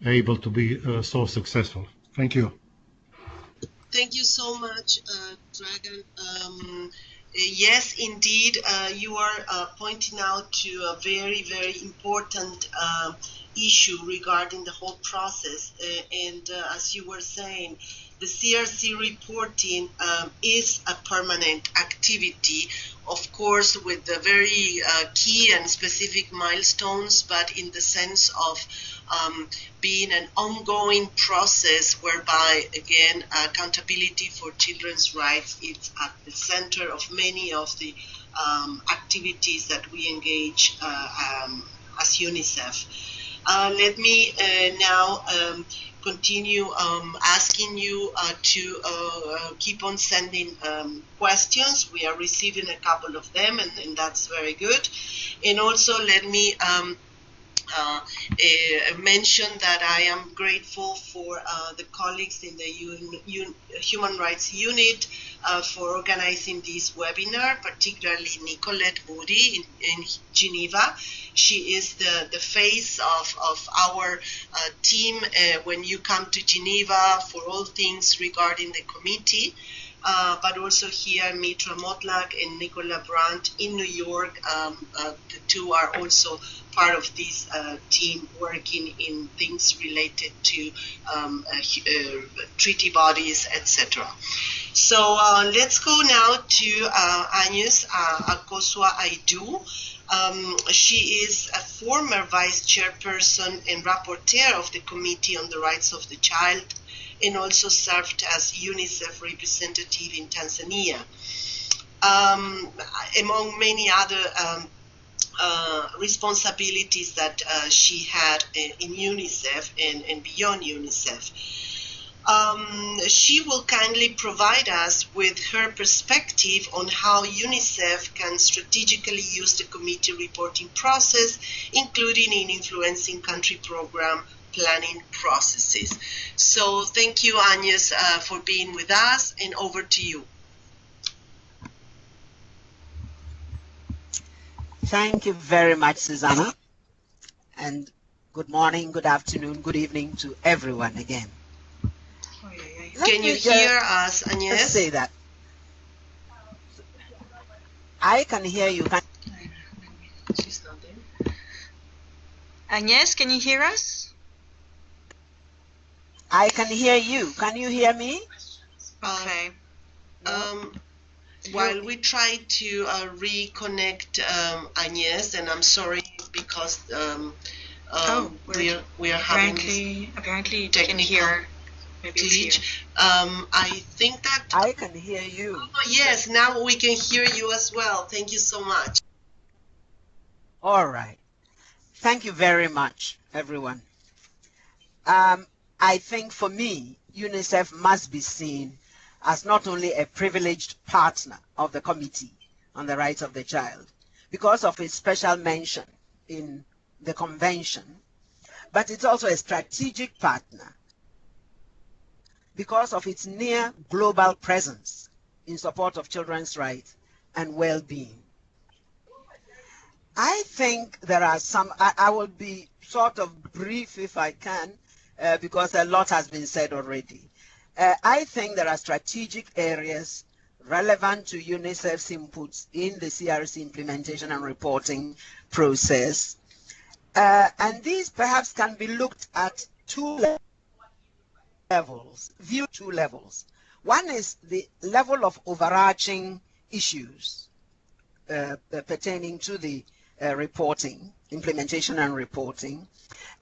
able to be so successful. Thank you. Thank you so much, Dragan. Yes, indeed, you are pointing out to a very, very important issue regarding the whole process. And as you were saying, the CRC reporting is a permanent activity, of course, with the very key and specific milestones, but in the sense of being an ongoing process whereby, again, accountability for children's rights is at the center of many of the activities that we engage as UNICEF. Let me now continue asking you to keep on sending questions. We are receiving a couple of them, and that's very good. And also let me mention that I am grateful for the colleagues in the Human Rights Unit for organizing this webinar, particularly Nicolette Moody in Geneva. She is the face of our team when you come to Geneva for all things regarding the committee. But also here, Mitra Motlak and Nicola Brandt in New York. The two are also part of this team working in things related to treaty bodies, etc. So let's go now to Agnes Akosua-Aidu. She is a former vice chairperson and rapporteur of the Committee on the Rights of the Child, and also served as UNICEF representative in Tanzania. Among many other responsibilities that she had in UNICEF and beyond UNICEF. She will kindly provide us with her perspective on how UNICEF can strategically use the committee reporting process, including in influencing country program planning processes. So thank you, Agnes, for being with us, and over to you. Thank you very much, Susanna. And good morning, good afternoon, good evening to everyone again. Can you hear us, Agnes? Let's say that. I can hear you. She's not there. Agnes, can you hear us? I can hear you. Can you hear me? Okay. While we try to reconnect Agnes, and I'm sorry because we are having apparently you can hear. Maybe glitch. I think that I can hear you. Oh, yes, now we can hear you as well. Thank you so much. All right. Thank you very much, everyone. I think for me, UNICEF must be seen as not only a privileged partner of the Committee on the Rights of the Child because of its special mention in the Convention, but it's also a strategic partner because of its near global presence in support of children's rights and well-being. I think there are some, I will be sort of brief if I can, because a lot has been said already. I think there are strategic areas relevant to UNICEF's inputs in the CRC implementation and reporting process. And these perhaps can be looked at two levels, viewed two levels. One is the level of overarching issues pertaining to the reporting, implementation and reporting.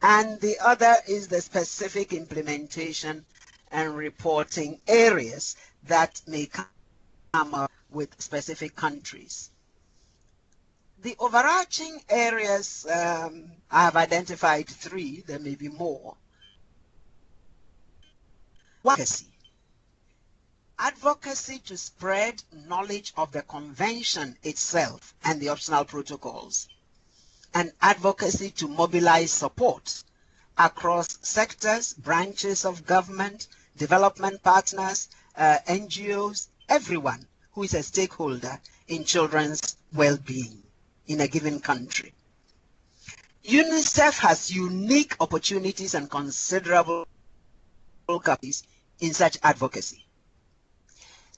And the other is the specific implementation and reporting areas that may come up with specific countries. The overarching areas, I have identified three, there may be more. Advocacy. Advocacy to spread knowledge of the convention itself and the optional protocols, and advocacy to mobilize support across sectors, branches of government, development partners, NGOs, everyone who is a stakeholder in children's well-being in a given country. UNICEF has unique opportunities and considerable capacities in such advocacy.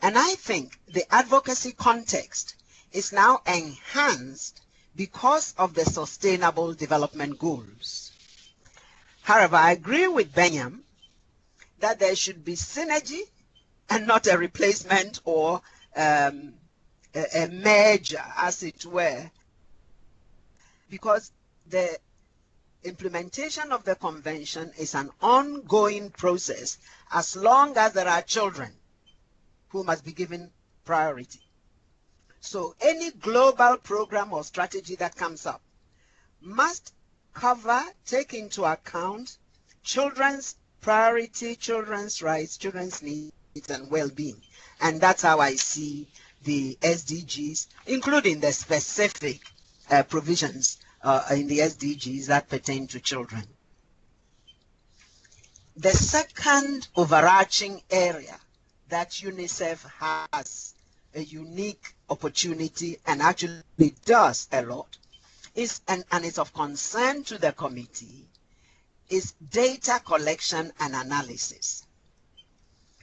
And I think the advocacy context is now enhanced because of the Sustainable Development Goals. However, I agree with Benyam that there should be synergy and not a replacement or a merger, as it were, because the implementation of the convention is an ongoing process as long as there are children who must be given priority. So any global program or strategy that comes up must take into account children's priority, children's rights, children's needs and well-being. And that's how I see the SDGs, including the specific provisions in the SDGs that pertain to children. The second overarching area that UNICEF has a unique opportunity and actually does a lot is, and it's of concern to the committee, is data collection and analysis.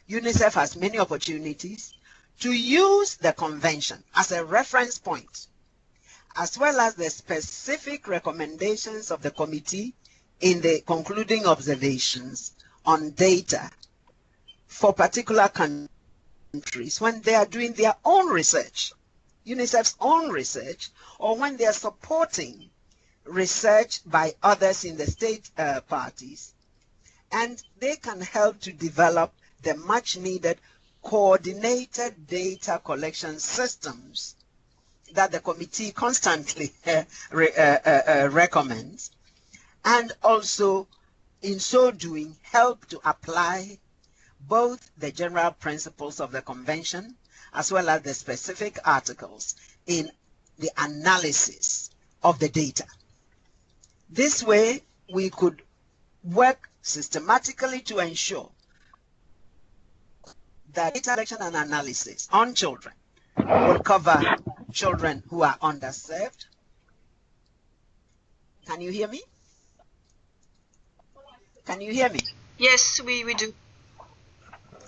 UNICEF has many opportunities to use the convention as a reference point, as well as the specific recommendations of the committee in the concluding observations on data for particular countries when they are doing their own research, UNICEF's own research, or when they are supporting research by others in the state parties, and they can help to develop the much needed coordinated data collection systems that the committee constantly recommends, and also in so doing help to apply both the general principles of the convention as well as the specific articles in the analysis of the data. This way we could work systematically to ensure that data collection and analysis on children will cover children who are underserved. Can you hear me? Can you hear me? Yes, we do.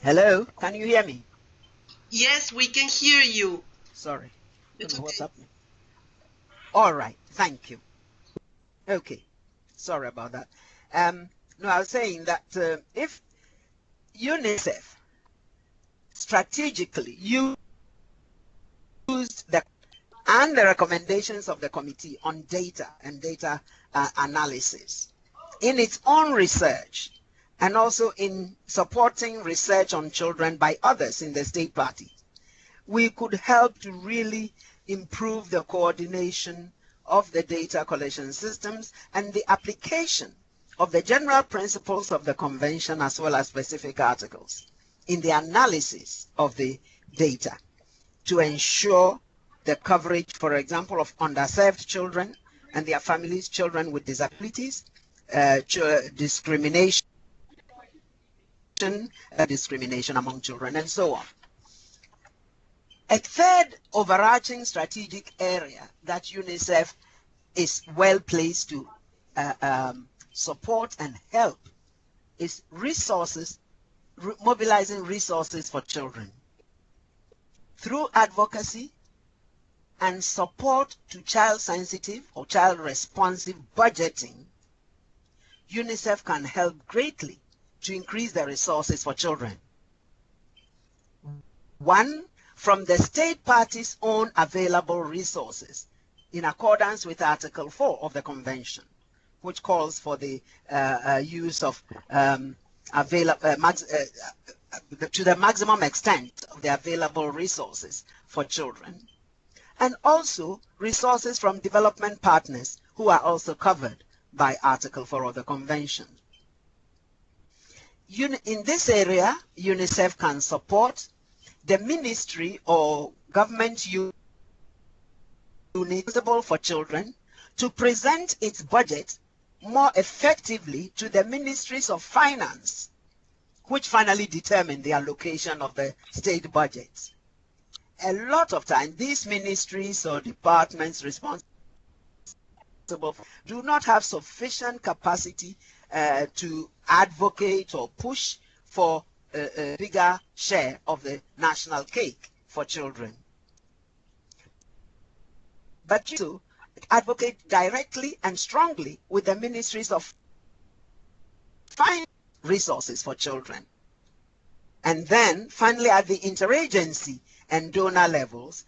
Hello, can you hear me? Yes, we can hear you. Sorry, I don't know what's Okay. happening. All right, thank you. Okay, sorry about that. No, I was saying that if UNICEF strategically used the recommendations of the committee on data and data analysis in its own research, and also in supporting research on children by others in the state party, we could help to really improve the coordination of the data collection systems and the application of the general principles of the convention as well as specific articles in the analysis of the data to ensure the coverage, for example, of underserved children and their families, children with disabilities, discrimination discrimination among children, and so on. A third overarching strategic area that UNICEF is well placed to support and help is resources, mobilizing resources for children. Through advocacy and support to child-sensitive or child-responsive budgeting, UNICEF can help greatly to increase the resources for children. One, from the state parties' own available resources, in accordance with Article 4 of the Convention, which calls for the use of to the maximum extent of the available resources for children, and also resources from development partners who are also covered by Article 4 of the Convention. In this area, UNICEF can support the ministry or government unit responsible for children to present its budget more effectively to the ministries of finance, which finally determine the allocation of the state budgets. A lot of times, these ministries or departments responsible do not have sufficient capacity to advocate or push for a bigger share of the national cake for children. But you advocate directly and strongly with the ministries of finance resources for children. And then finally at the interagency and donor levels,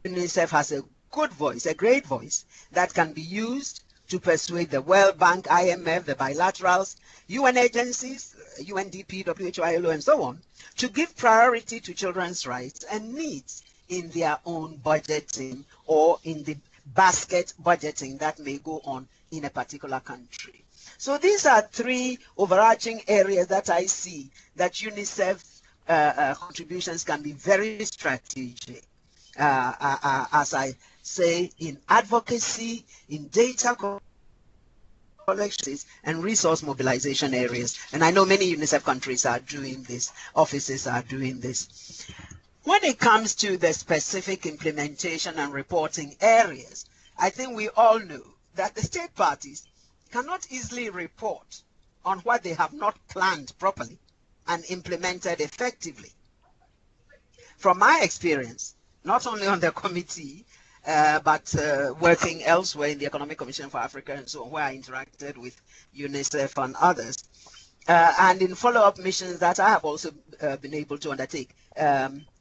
UNICEF has a good voice, a great voice that can be used to persuade the World Bank, IMF, the bilaterals, UN agencies, UNDP, WHO, ILO, and so on, to give priority to children's rights and needs in their own budgeting or in the basket budgeting that may go on in a particular country. So these are three overarching areas that I see that UNICEF contributions can be very strategic, as I say, in advocacy, in data collection, and resource mobilization areas. And I know many UNICEF countries are doing this, offices are doing this. When it comes to the specific implementation and reporting areas, I think we all know that the state parties cannot easily report on what they have not planned properly and implemented effectively. From my experience, not only on the committee, but working elsewhere in the Economic Commission for Africa and so on, where I interacted with UNICEF and others, and in follow-up missions that I have also been able to undertake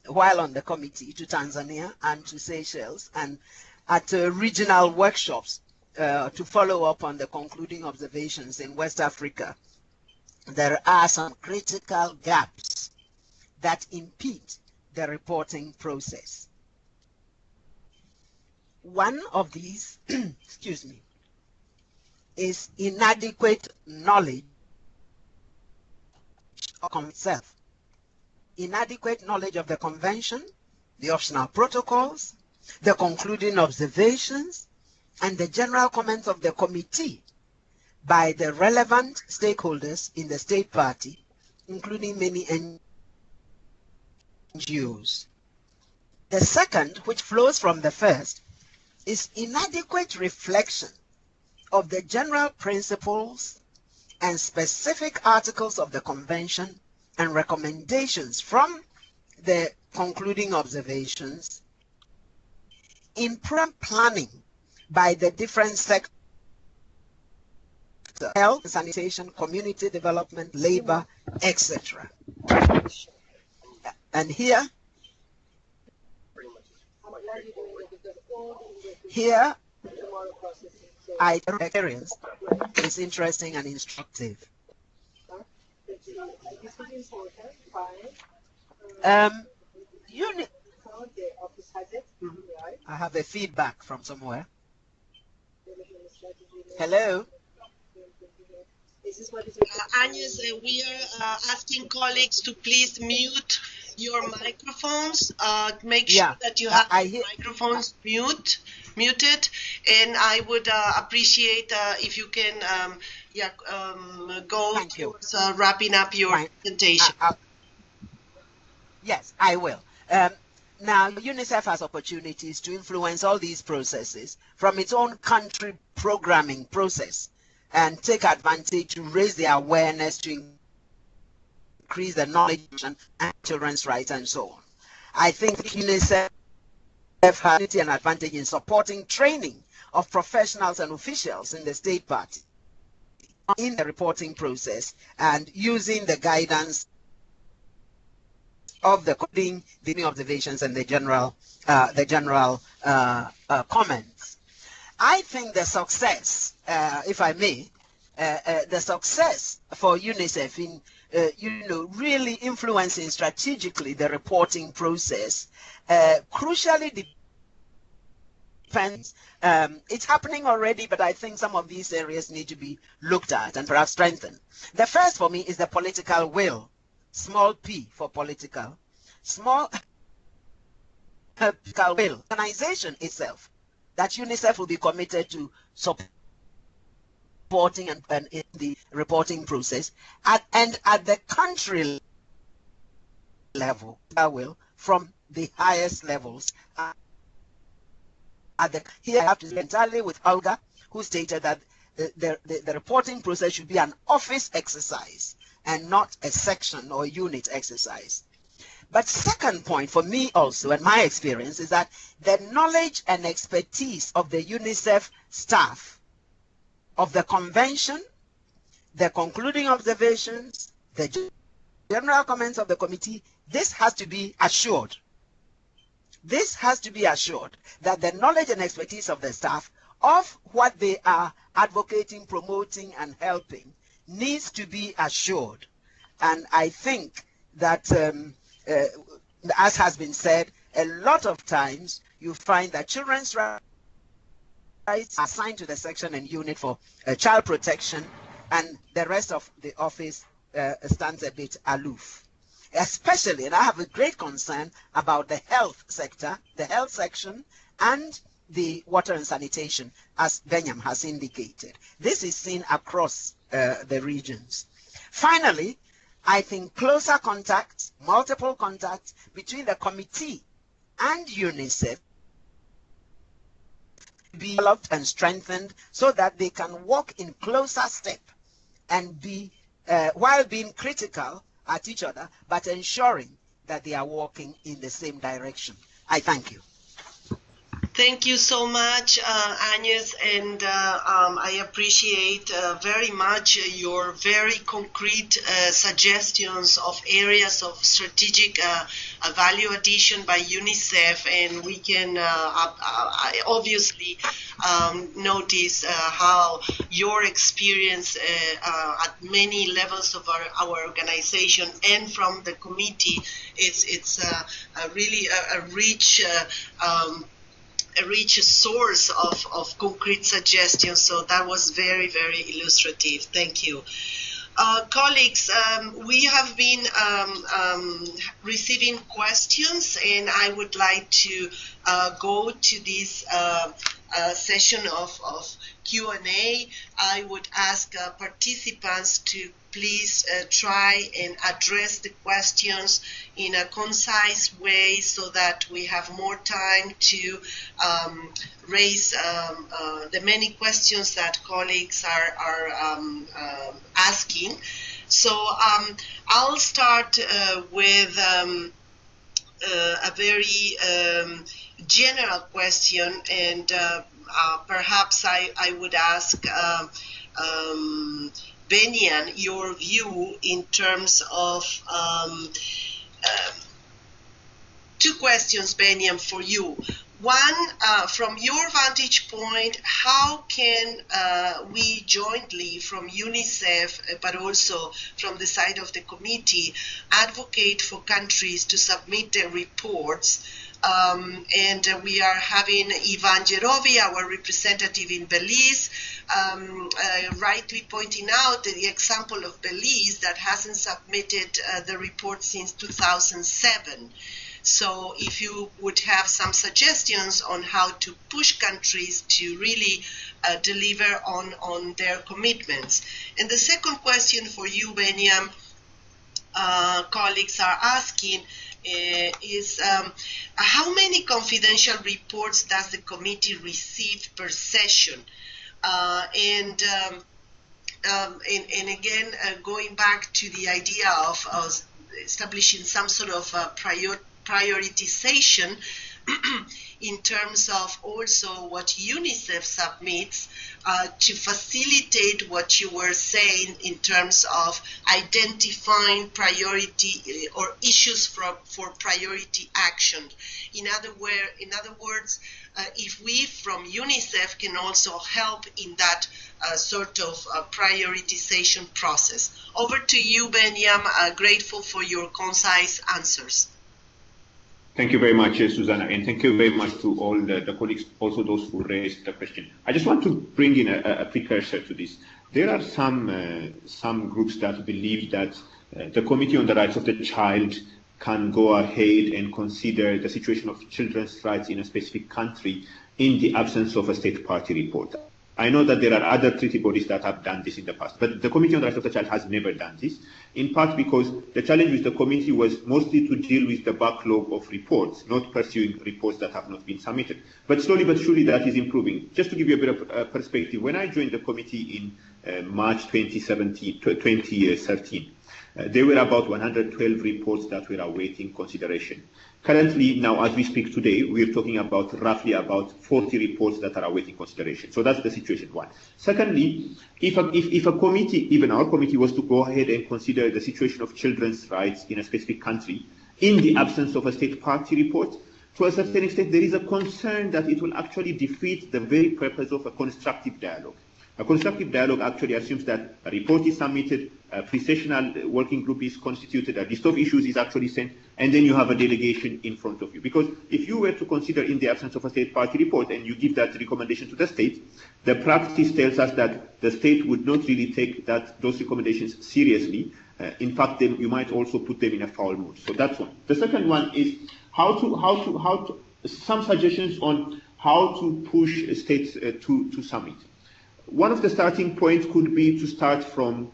while on the committee to Tanzania and to Seychelles, and at regional workshops to follow up on the concluding observations in West Africa. There are some critical gaps that impede the reporting process. One of these, excuse me, is inadequate knowledge of itself. Inadequate knowledge of the convention, the optional protocols, the concluding observations, and the general comments of the committee by the relevant stakeholders in the state party, including many NGOs. The second, which flows from the first, is inadequate reflection of the general principles and specific articles of the convention and recommendations from the concluding observations in planning by the different sectors: health, sanitation, community development, labor, etc. And here I experience is interesting and instructive. I have a feedback from somewhere. Hello? Agnes, we are asking colleagues to please mute your microphones. Make sure that you have microphones muted, and I would appreciate if you can Yeah, go Thank you. towards wrapping up your Fine. presentation. Yes, I will. Now, UNICEF has opportunities to influence all these processes from its own country programming process and take advantage to raise the awareness, to increase the knowledge and children's rights and so on. I think UNICEF has an advantage in supporting training of professionals and officials in the state party in the reporting process and using the guidance of the coding, the new observations, and the general comments. I think the success, if I may, the success for UNICEF in really influencing strategically the reporting process crucially depends. It's happening already, but I think some of these areas need to be looked at and perhaps strengthened. The first for me is the political will. Small p for political. Small political will. Organization itself, that UNICEF will be committed to supporting and in the reporting process, and at the country level, will from the highest levels. Here I have to entirely with Olga, who stated that the reporting process should be an office exercise and not a section or unit exercise. But second point for me also, and my experience, is that the knowledge and expertise of the UNICEF staff, of the convention, the concluding observations, the general comments of the committee, this has to be assured. This has to be assured that the knowledge and expertise of the staff of what they are advocating, promoting, and helping needs to be assured. And I think that, as has been said, a lot of times you find that children's rights are assigned to the section and unit for child protection, and the rest of the office stands a bit aloof. Especially, and I have a great concern about the health sector, the health section, and the water and sanitation, as Benyam has indicated. This is seen across the regions. Finally, I think closer contacts, multiple contacts between the committee and UNICEF be developed and strengthened so that they can walk in closer step and be, while being critical at each other, but ensuring that they are walking in the same direction. I thank you. Thank you so much, Agnes, and I appreciate very much your very concrete suggestions of areas of strategic value addition by UNICEF, and we can obviously notice how your experience at many levels of our organization and from the committee, it's really a rich source of concrete suggestions. So that was very, very illustrative. Thank you. Colleagues, we have been receiving questions, and I would like to go to this session of Q&A. I would ask participants to please try and address the questions in a concise way so that we have more time to raise the many questions that colleagues are asking. So I'll start with a very general question, and perhaps I would ask Benyan your view in terms of two questions, Benyan, for you. One, from your vantage point, how can we jointly from UNICEF, but also from the side of the committee, advocate for countries to submit their reports? And we are having Ivan Jerovi, our representative in Belize, rightly pointing out the example of Belize that hasn't submitted the report since 2007. So if you would have some suggestions on how to push countries to really deliver on their commitments. And the second question for you, Benyam, colleagues are asking is how many confidential reports does the committee receive per session? And again, going back to the idea of establishing some sort of prioritization in terms of also what UNICEF submits to facilitate what you were saying in terms of identifying priority or issues for priority action. In other words, if we from UNICEF can also help in that sort of prioritization process. Over to you, Benyam. Grateful for your concise answers. Thank you very much, Susanna, and thank you very much to all the colleagues, also those who raised the question. I just want to bring in a precursor to this. There are some groups that believe that the Committee on the Rights of the Child can go ahead and consider the situation of children's rights in a specific country in the absence of a state party report. I know that there are other treaty bodies that have done this in the past, but the Committee on the Rights of the Child has never done this, in part because the challenge with the committee was mostly to deal with the backlog of reports, not pursuing reports that have not been submitted. But slowly but surely that is improving. Just to give you a bit of perspective, when I joined the committee in March 2013, there were about 112 reports that were awaiting consideration. Currently, now as we speak today, we're talking about roughly about 40 reports that are awaiting consideration. So that's the situation, one. Secondly, if a committee, even our committee, was to go ahead and consider the situation of children's rights in a specific country in the absence of a state party report, to a certain extent there is a concern that it will actually defeat the very purpose of a constructive dialogue. A constructive dialogue actually assumes that a report is submitted, a pre-sessional working group is constituted, a list of issues is actually sent, and then you have a delegation in front of you. Because if you were to consider in the absence of a state party report and you give that recommendation to the state, the practice tells us that the state would not really take those recommendations seriously. In fact, you might also put them in a foul mood. So that's one. The second one is some suggestions on how to push states to submit. One of the starting points could be to start from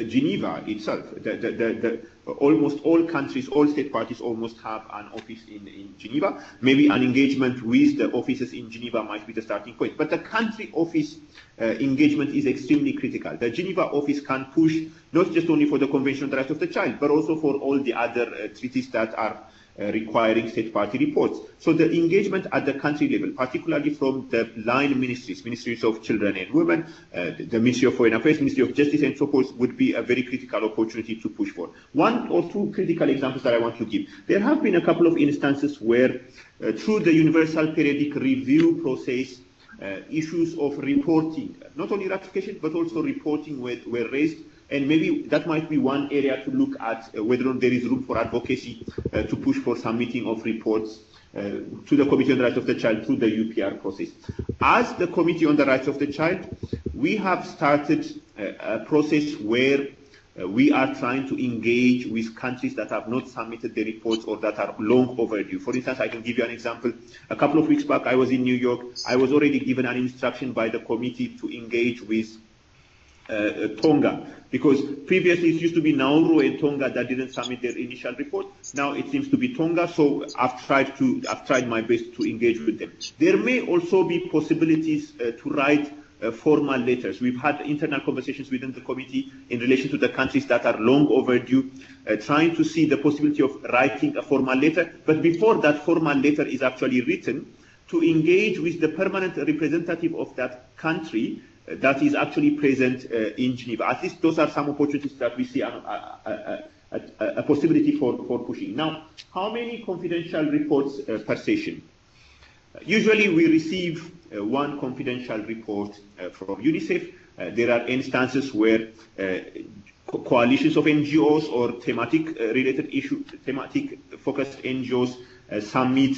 Geneva itself. Almost all countries, all state parties almost have an office in Geneva. Maybe an engagement with the offices in Geneva might be the starting point. But the country office engagement is extremely critical. The Geneva office can push not just only for the Convention on the Rights of the Child, but also for all the other treaties that are requiring state party reports. So the engagement at the country level, particularly from the line ministries of children and women, the Ministry of Foreign Affairs, Ministry of Justice, and so forth, would be a very critical opportunity to push for. One or two critical examples that I want to give. There have been a couple of instances where, through the Universal Periodic Review process, issues of reporting, not only ratification, but also reporting were raised. And maybe that might be one area to look at, whether there is room for advocacy to push for submitting of reports to the Committee on the Rights of the Child through the UPR process. As the Committee on the Rights of the Child, we have started a process where we are trying to engage with countries that have not submitted their reports or that are long overdue. For instance, I can give you an example. A couple of weeks back, I was in New York. I was already given an instruction by the committee to engage with Tonga, because previously it used to be Nauru and Tonga that didn't submit their initial report. Now it seems to be Tonga, so I've tried my best to engage with them. There may also be possibilities to write formal letters. We've had internal conversations within the committee in relation to the countries that are long overdue, trying to see the possibility of writing a formal letter. But before that formal letter is actually written, to engage with the permanent representative of that country that is actually present in Geneva. At least those are some opportunities that we see a possibility for pushing. Now, how many confidential reports per session? Usually we receive one confidential report from UNICEF. There are instances where coalitions of NGOs or thematic focused NGOs submit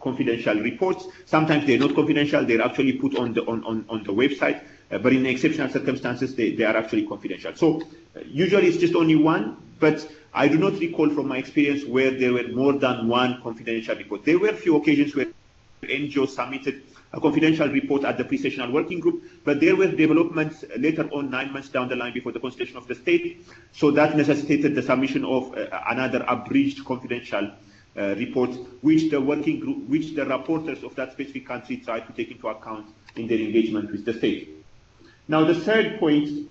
confidential reports. Sometimes they're not confidential, they're actually put on the website, but in exceptional circumstances they are actually confidential. So usually it's just only one, but I do not recall from my experience where there were more than one confidential report. There were a few occasions where NGOs submitted a confidential report at the pre-sessional working group, but there were developments later on, 9 months down the line before the constitution of the state, so that necessitated the submission of another abridged confidential report, which the working group, which the rapporteurs of that specific country tried to take into account in their engagement with the state. Now, the third point,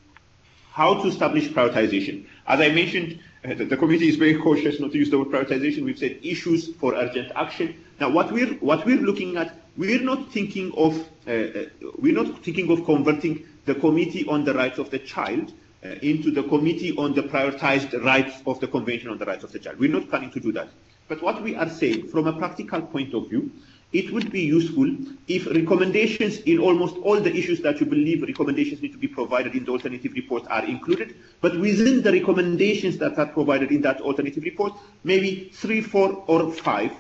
how to establish prioritization. As I mentioned, the committee is very cautious not to use the word prioritization. We've said issues for urgent action. Now, what we're looking at, we're not thinking of converting the Committee on the Rights of the Child into the Committee on the Prioritized Rights of the Convention on the Rights of the Child. We're not planning to do that. But what we are saying, from a practical point of view, it would be useful if recommendations in almost all the issues that you believe recommendations need to be provided in the alternative report are included, but within the recommendations that are provided in that alternative report, maybe 3, 4, or 5,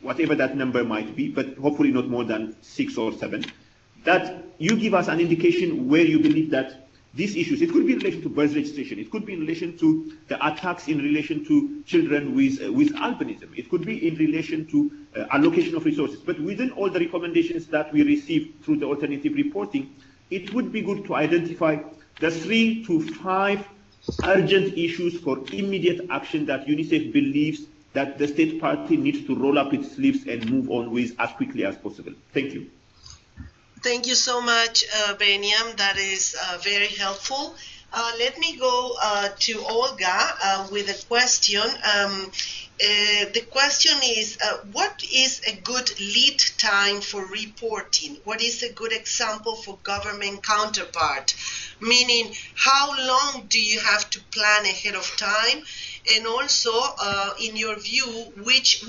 whatever that number might be, but hopefully not more than 6 or 7, that you give us an indication where you believe that these issues, it could be in relation to birth registration, it could be in relation to the attacks in relation to children with albinism, it could be in relation to allocation of resources. But within all the recommendations that we receive through the alternative reporting, it would be good to identify the 3 to 5 urgent issues for immediate action that UNICEF believes that the state party needs to roll up its sleeves and move on with as quickly as possible. Thank you. Thank you so much, Beniam. That is very helpful. Let me go to Olga with a question. The question is, what is a good lead time for reporting? What is a good example for government counterpart? Meaning, how long do you have to plan ahead of time? And also, in your view, which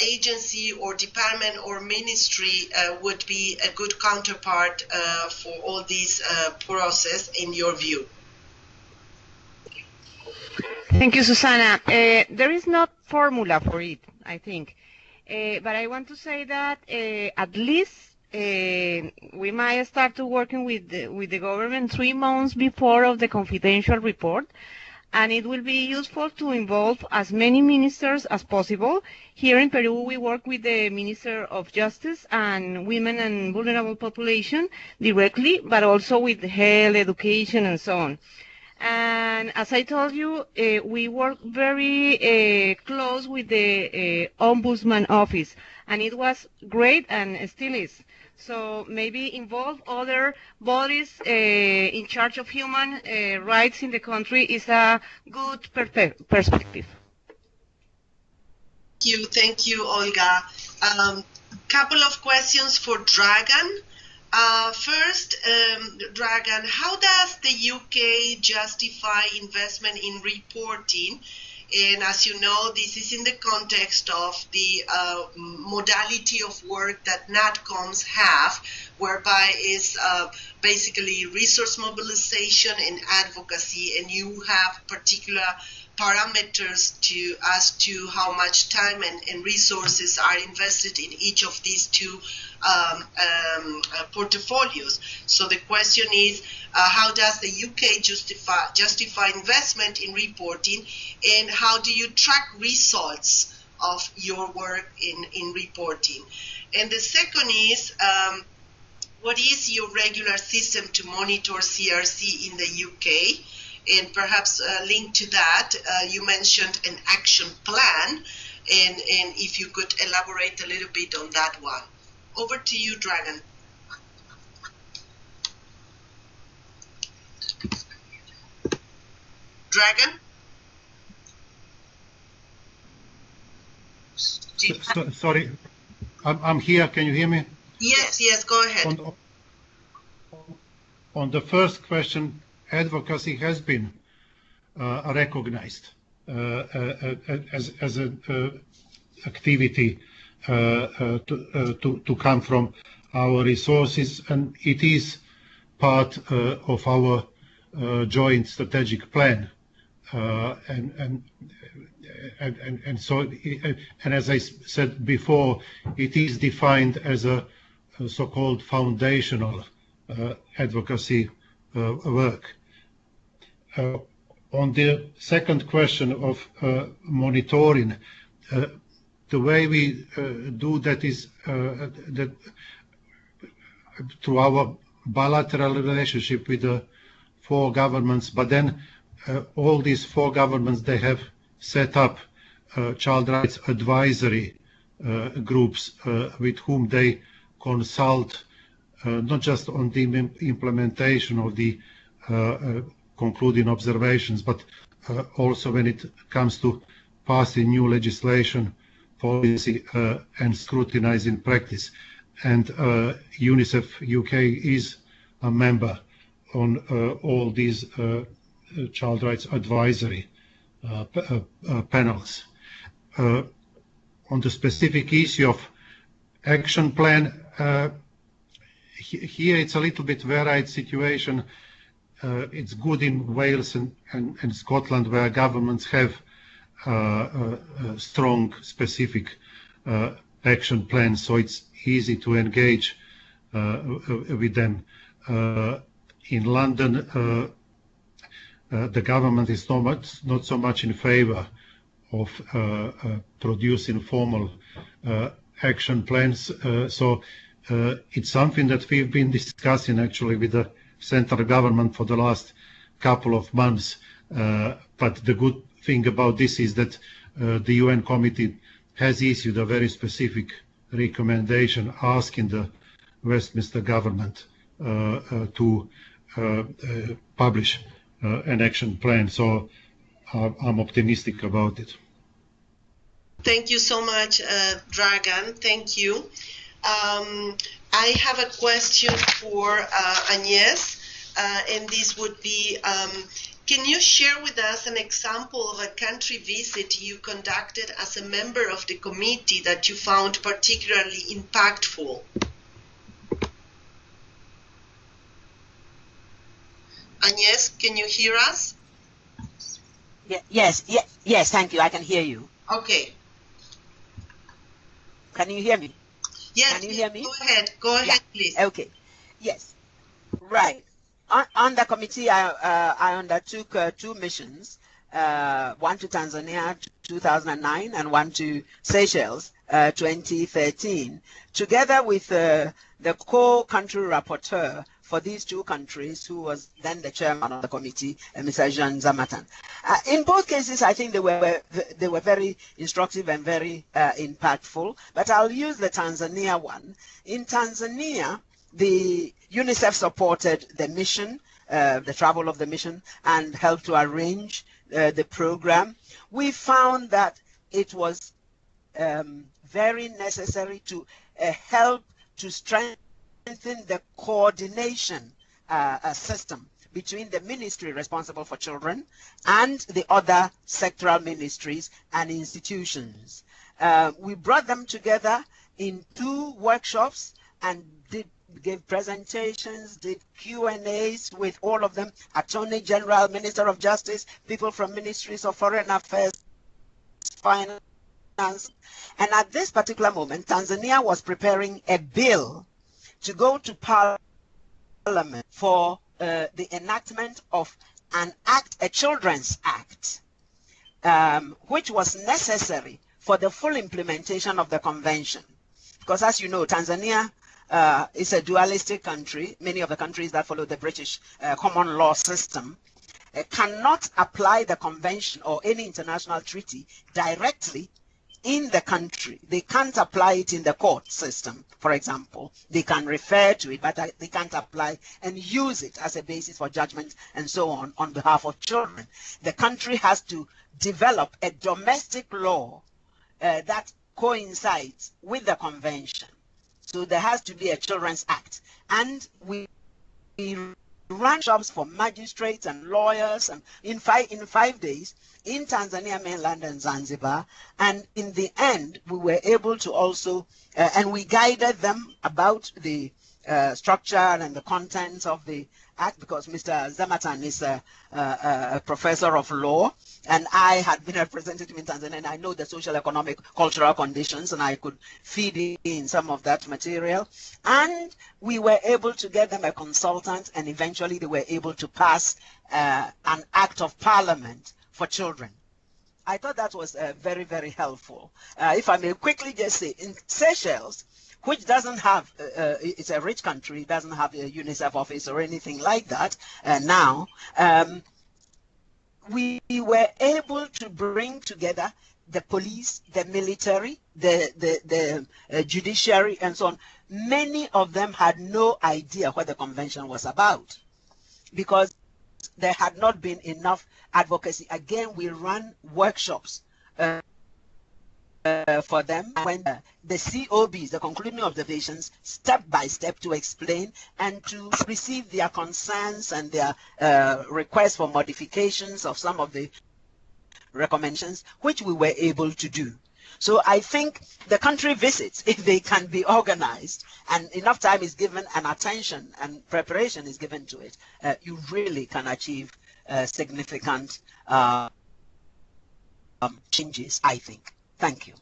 agency or department or ministry would be a good counterpart for all this process, in your view? Thank you, Susana. There is no formula for it, I think. But I want to say that at least we might start to working with the government 3 months before of the confidential report. And it will be useful to involve as many ministers as possible. Here in Peru, we work with the Minister of Justice and Women and Vulnerable Population directly, but also with health, education, and so on. And as I told you, we work very close with the Ombudsman Office, and it was great and still is. So maybe involve other bodies in charge of human rights in the country is a good perspective. Thank you, Olga. Couple of questions for Dragan. First, Dragan, how does the UK justify investment in reporting? And as you know, this is in the context of the modality of work that NATCOMs have, whereby is basically resource mobilization and advocacy, and you have particular parameters as to how much time and resources are invested in each of these two portfolios. So the question is, how does the UK justify investment in reporting, and how do you track results of your work in reporting? And the second is, what is your regular system to monitor CRC in the UK? And perhaps linked to that, you mentioned an action plan, and if you could elaborate a little bit on that one. Over to you, Dragan. Dragan? Sorry, I'm here. Can you hear me? Yes, go ahead. On the first question, advocacy has been recognized as an activity to come from our resources, and it is part of our joint strategic plan. And so, as I said before, it is defined as a so-called foundational advocacy work. On the second question of monitoring, the way we do that is that through our bilateral relationship with the 4 governments, but then all these 4 governments, they have set up child rights advisory groups with whom they consult not just on the implementation of the concluding observations, but also when it comes to passing new legislation, policy, and scrutinizing practice. And UNICEF UK is a member on all these child rights advisory panels. On the specific issue of action plan, here it's a little bit varied situation. It's good in Wales and Scotland, where governments have strong specific action plans, so it's easy to engage with them. In London, the government is not so much in favor of producing formal action plans, so it's something that we've been discussing actually with the central government for the last couple of months. But the good thing about this is that the UN committee has issued a very specific recommendation asking the Westminster government to publish an action plan. So I'm optimistic about it. Thank you so much, Dragan. Thank you. I have a question for Agnes, and this would be, can you share with us an example of a country visit you conducted as a member of the committee that you found particularly impactful? Agnes, can you hear us? Yes, thank you. I can hear you. Okay. Can you hear me? Yes. Can you hear me? Go ahead, please. Okay. Yes. Right. On the committee, I undertook 2 missions, one to Tanzania 2009 and one to Seychelles 2013, together with the co-country rapporteur for these 2 countries, who was then the chairman of the committee, Mr. Jean Zamatan. In both cases, I think they were very instructive and very impactful, but I'll use the Tanzania one. In Tanzania, the UNICEF supported the mission, the travel of the mission, and helped to arrange the program. We found that it was very necessary to help to strengthen the coordination system between the ministry responsible for children and the other sectoral ministries and institutions. We brought them together in 2 workshops and gave presentations, did Q&As with all of them, Attorney General, Minister of Justice, people from Ministries of Foreign Affairs, Finance. And at this particular moment, Tanzania was preparing a bill to go to Parliament for the enactment of an act, a Children's Act, which was necessary for the full implementation of the convention. Because as you know, Tanzania is a dualistic country. Many of the countries that follow the British common law system cannot apply the convention or any international treaty directly in the country. They can't apply it in the court system, for example. They can refer to it, but they can't apply and use it as a basis for judgment and so on behalf of children. The country has to develop a domestic law that coincides with the convention. So there has to be a Children's Act. And we ran jobs for magistrates and lawyers and in 5 days in Tanzania mainland and Zanzibar, and in the end we were able to also and we guided them about the structure and the contents of the act, because Mr. Zamatan is a professor of law, and I had been a representative in Tanzania, and I know the social, economic, cultural conditions, and I could feed in some of that material. And we were able to get them a consultant, and eventually they were able to pass an act of parliament for children. I thought that was very, very helpful. If I may quickly just say, in Seychelles, which doesn't have, it's a rich country, doesn't have a UNICEF office or anything like that now, we were able to bring together the police, the military, the judiciary, and so on. Many of them had no idea what the convention was about because there had not been enough advocacy. Again, we ran workshops for them when the COBs, the concluding observations, step by step to explain and to receive their concerns and their requests for modifications of some of the recommendations, which we were able to do. So I think the country visits, if they can be organized and enough time is given and attention and preparation is given to it, you really can achieve significant changes, I think. Thank you.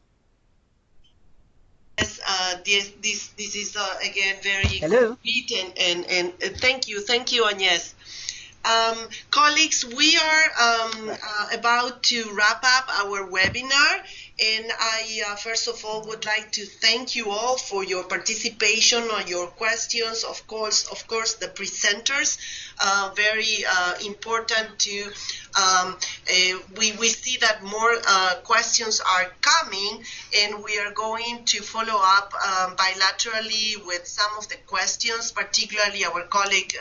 Yes, this is again very complete, and thank you, Agnes. Colleagues, we are about to wrap up our webinar, and I first of all would like to thank you all for your participation on your questions. Of course, the presenters, very important to. We see that more questions are coming, and we are going to follow up bilaterally with some of the questions, particularly our colleague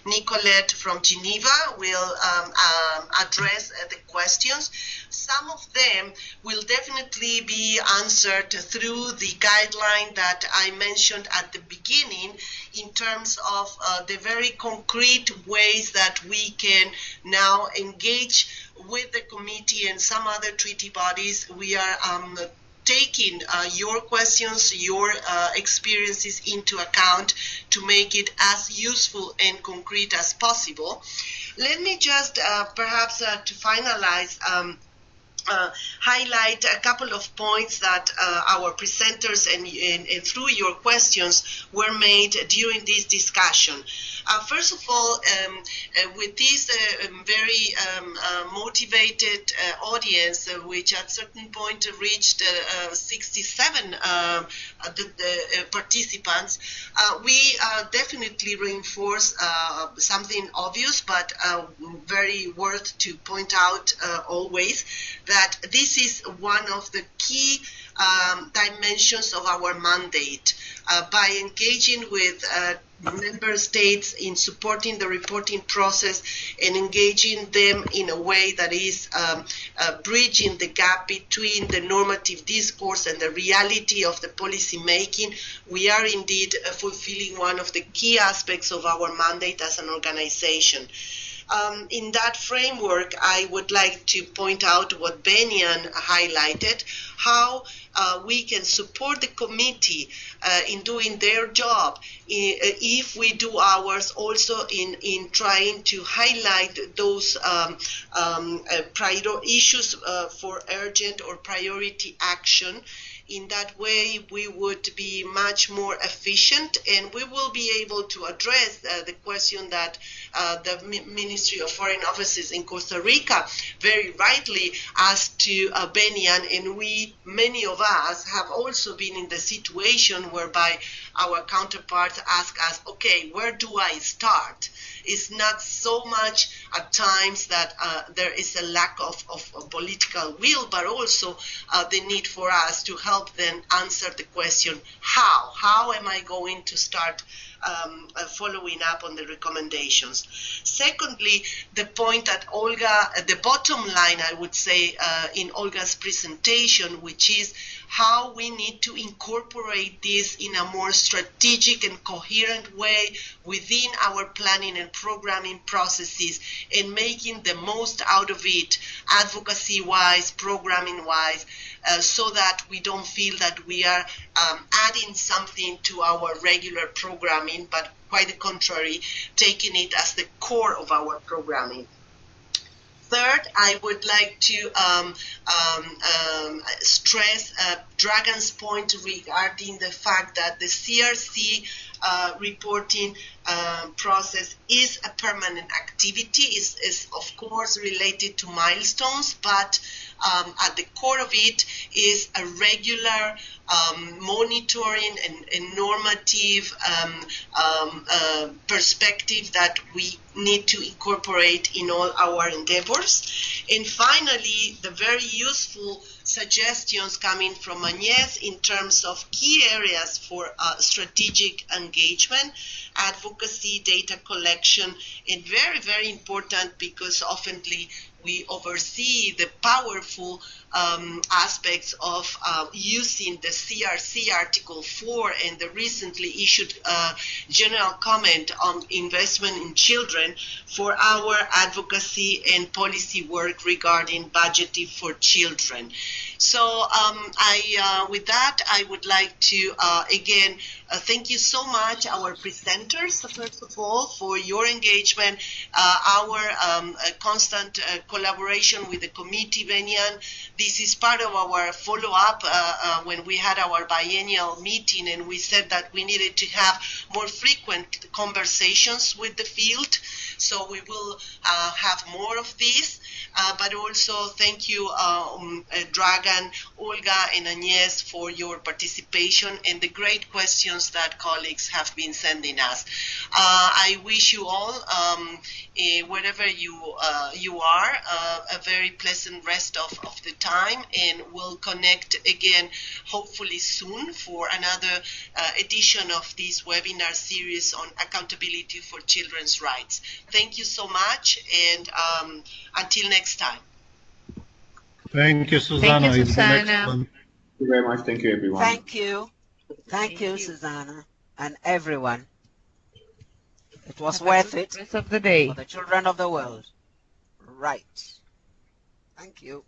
Nicolette from Geneva will address the questions. Some of them will definitely be answered through the guideline that I mentioned at the beginning in terms of the very concrete ways that we can now engage with the committee and some other treaty bodies. We are taking your questions, your experiences into account to make it as useful and concrete as possible. Let me just perhaps to finalize highlight a couple of points that our presenters and through your questions were made during this discussion. First of all, with this very motivated audience, which at certain point reached 67 participants, we definitely reinforce something obvious, but very worth to point out always, that this is one of the key dimensions of our mandate. By engaging with member states in supporting the reporting process and engaging them in a way that is bridging the gap between the normative discourse and the reality of the policy making, we are indeed fulfilling one of the key aspects of our mandate as an organization. In that framework, I would like to point out what Benyan highlighted, how we can support the committee in doing their job if we do ours also in trying to highlight those issues for urgent or priority action. In that way, we would be much more efficient, and we will be able to address the question that the Ministry of Foreign Offices in Costa Rica very rightly asked to Benyan, and many of us have also been in the situation whereby our counterparts ask us, okay, where do I start? It's not so much at times that there is a lack of political will, but also the need for us to help them answer the question, how? How am I going to start following up on the recommendations? Secondly, the point that Olga, the bottom line, I would say, in Olga's presentation, which is how we need to incorporate this in a more strategic and coherent way within our planning and programming processes, and making the most out of it advocacy-wise, programming-wise, so that we don't feel that we are adding something to our regular programming, but quite the contrary, taking it as the core of our programming. Third, I would like to stress Dragan's point regarding the fact that the CRC reporting process is a permanent activity, is of course related to milestones, but at the core of it is a regular monitoring and normative perspective that we need to incorporate in all our endeavors. And finally, the very useful suggestions coming from Agnes in terms of key areas for strategic engagement, advocacy, data collection, and very, very important because oftenly we oversee the powerful aspects of using the CRC Article 4 and the recently issued general comment on investment in children for our advocacy and policy work regarding budgeting for children. So with that, I would like to again thank you so much, our presenters, first of all, for your engagement, our constant collaboration with the committee, Benyan. This is part of our follow-up when we had our biennial meeting, and we said that we needed to have more frequent conversations with the field. So we will have more of this. But also thank you, Dragan, Olga, and Agnes for your participation and the great questions that colleagues have been sending us. I wish you all, wherever you are, a very pleasant rest of the time, and we'll connect again hopefully soon for another edition of this webinar series on accountability for children's rights. Thank you so much, and until next time. Thank you, Susanna. Thank you, It's been Susanna. excellent. Thank you very much. Thank you, everyone. Thank you. Thank you, Susanna, and everyone. It was Have a worth good it rest of the day. for the children of the world. Right. Thank you.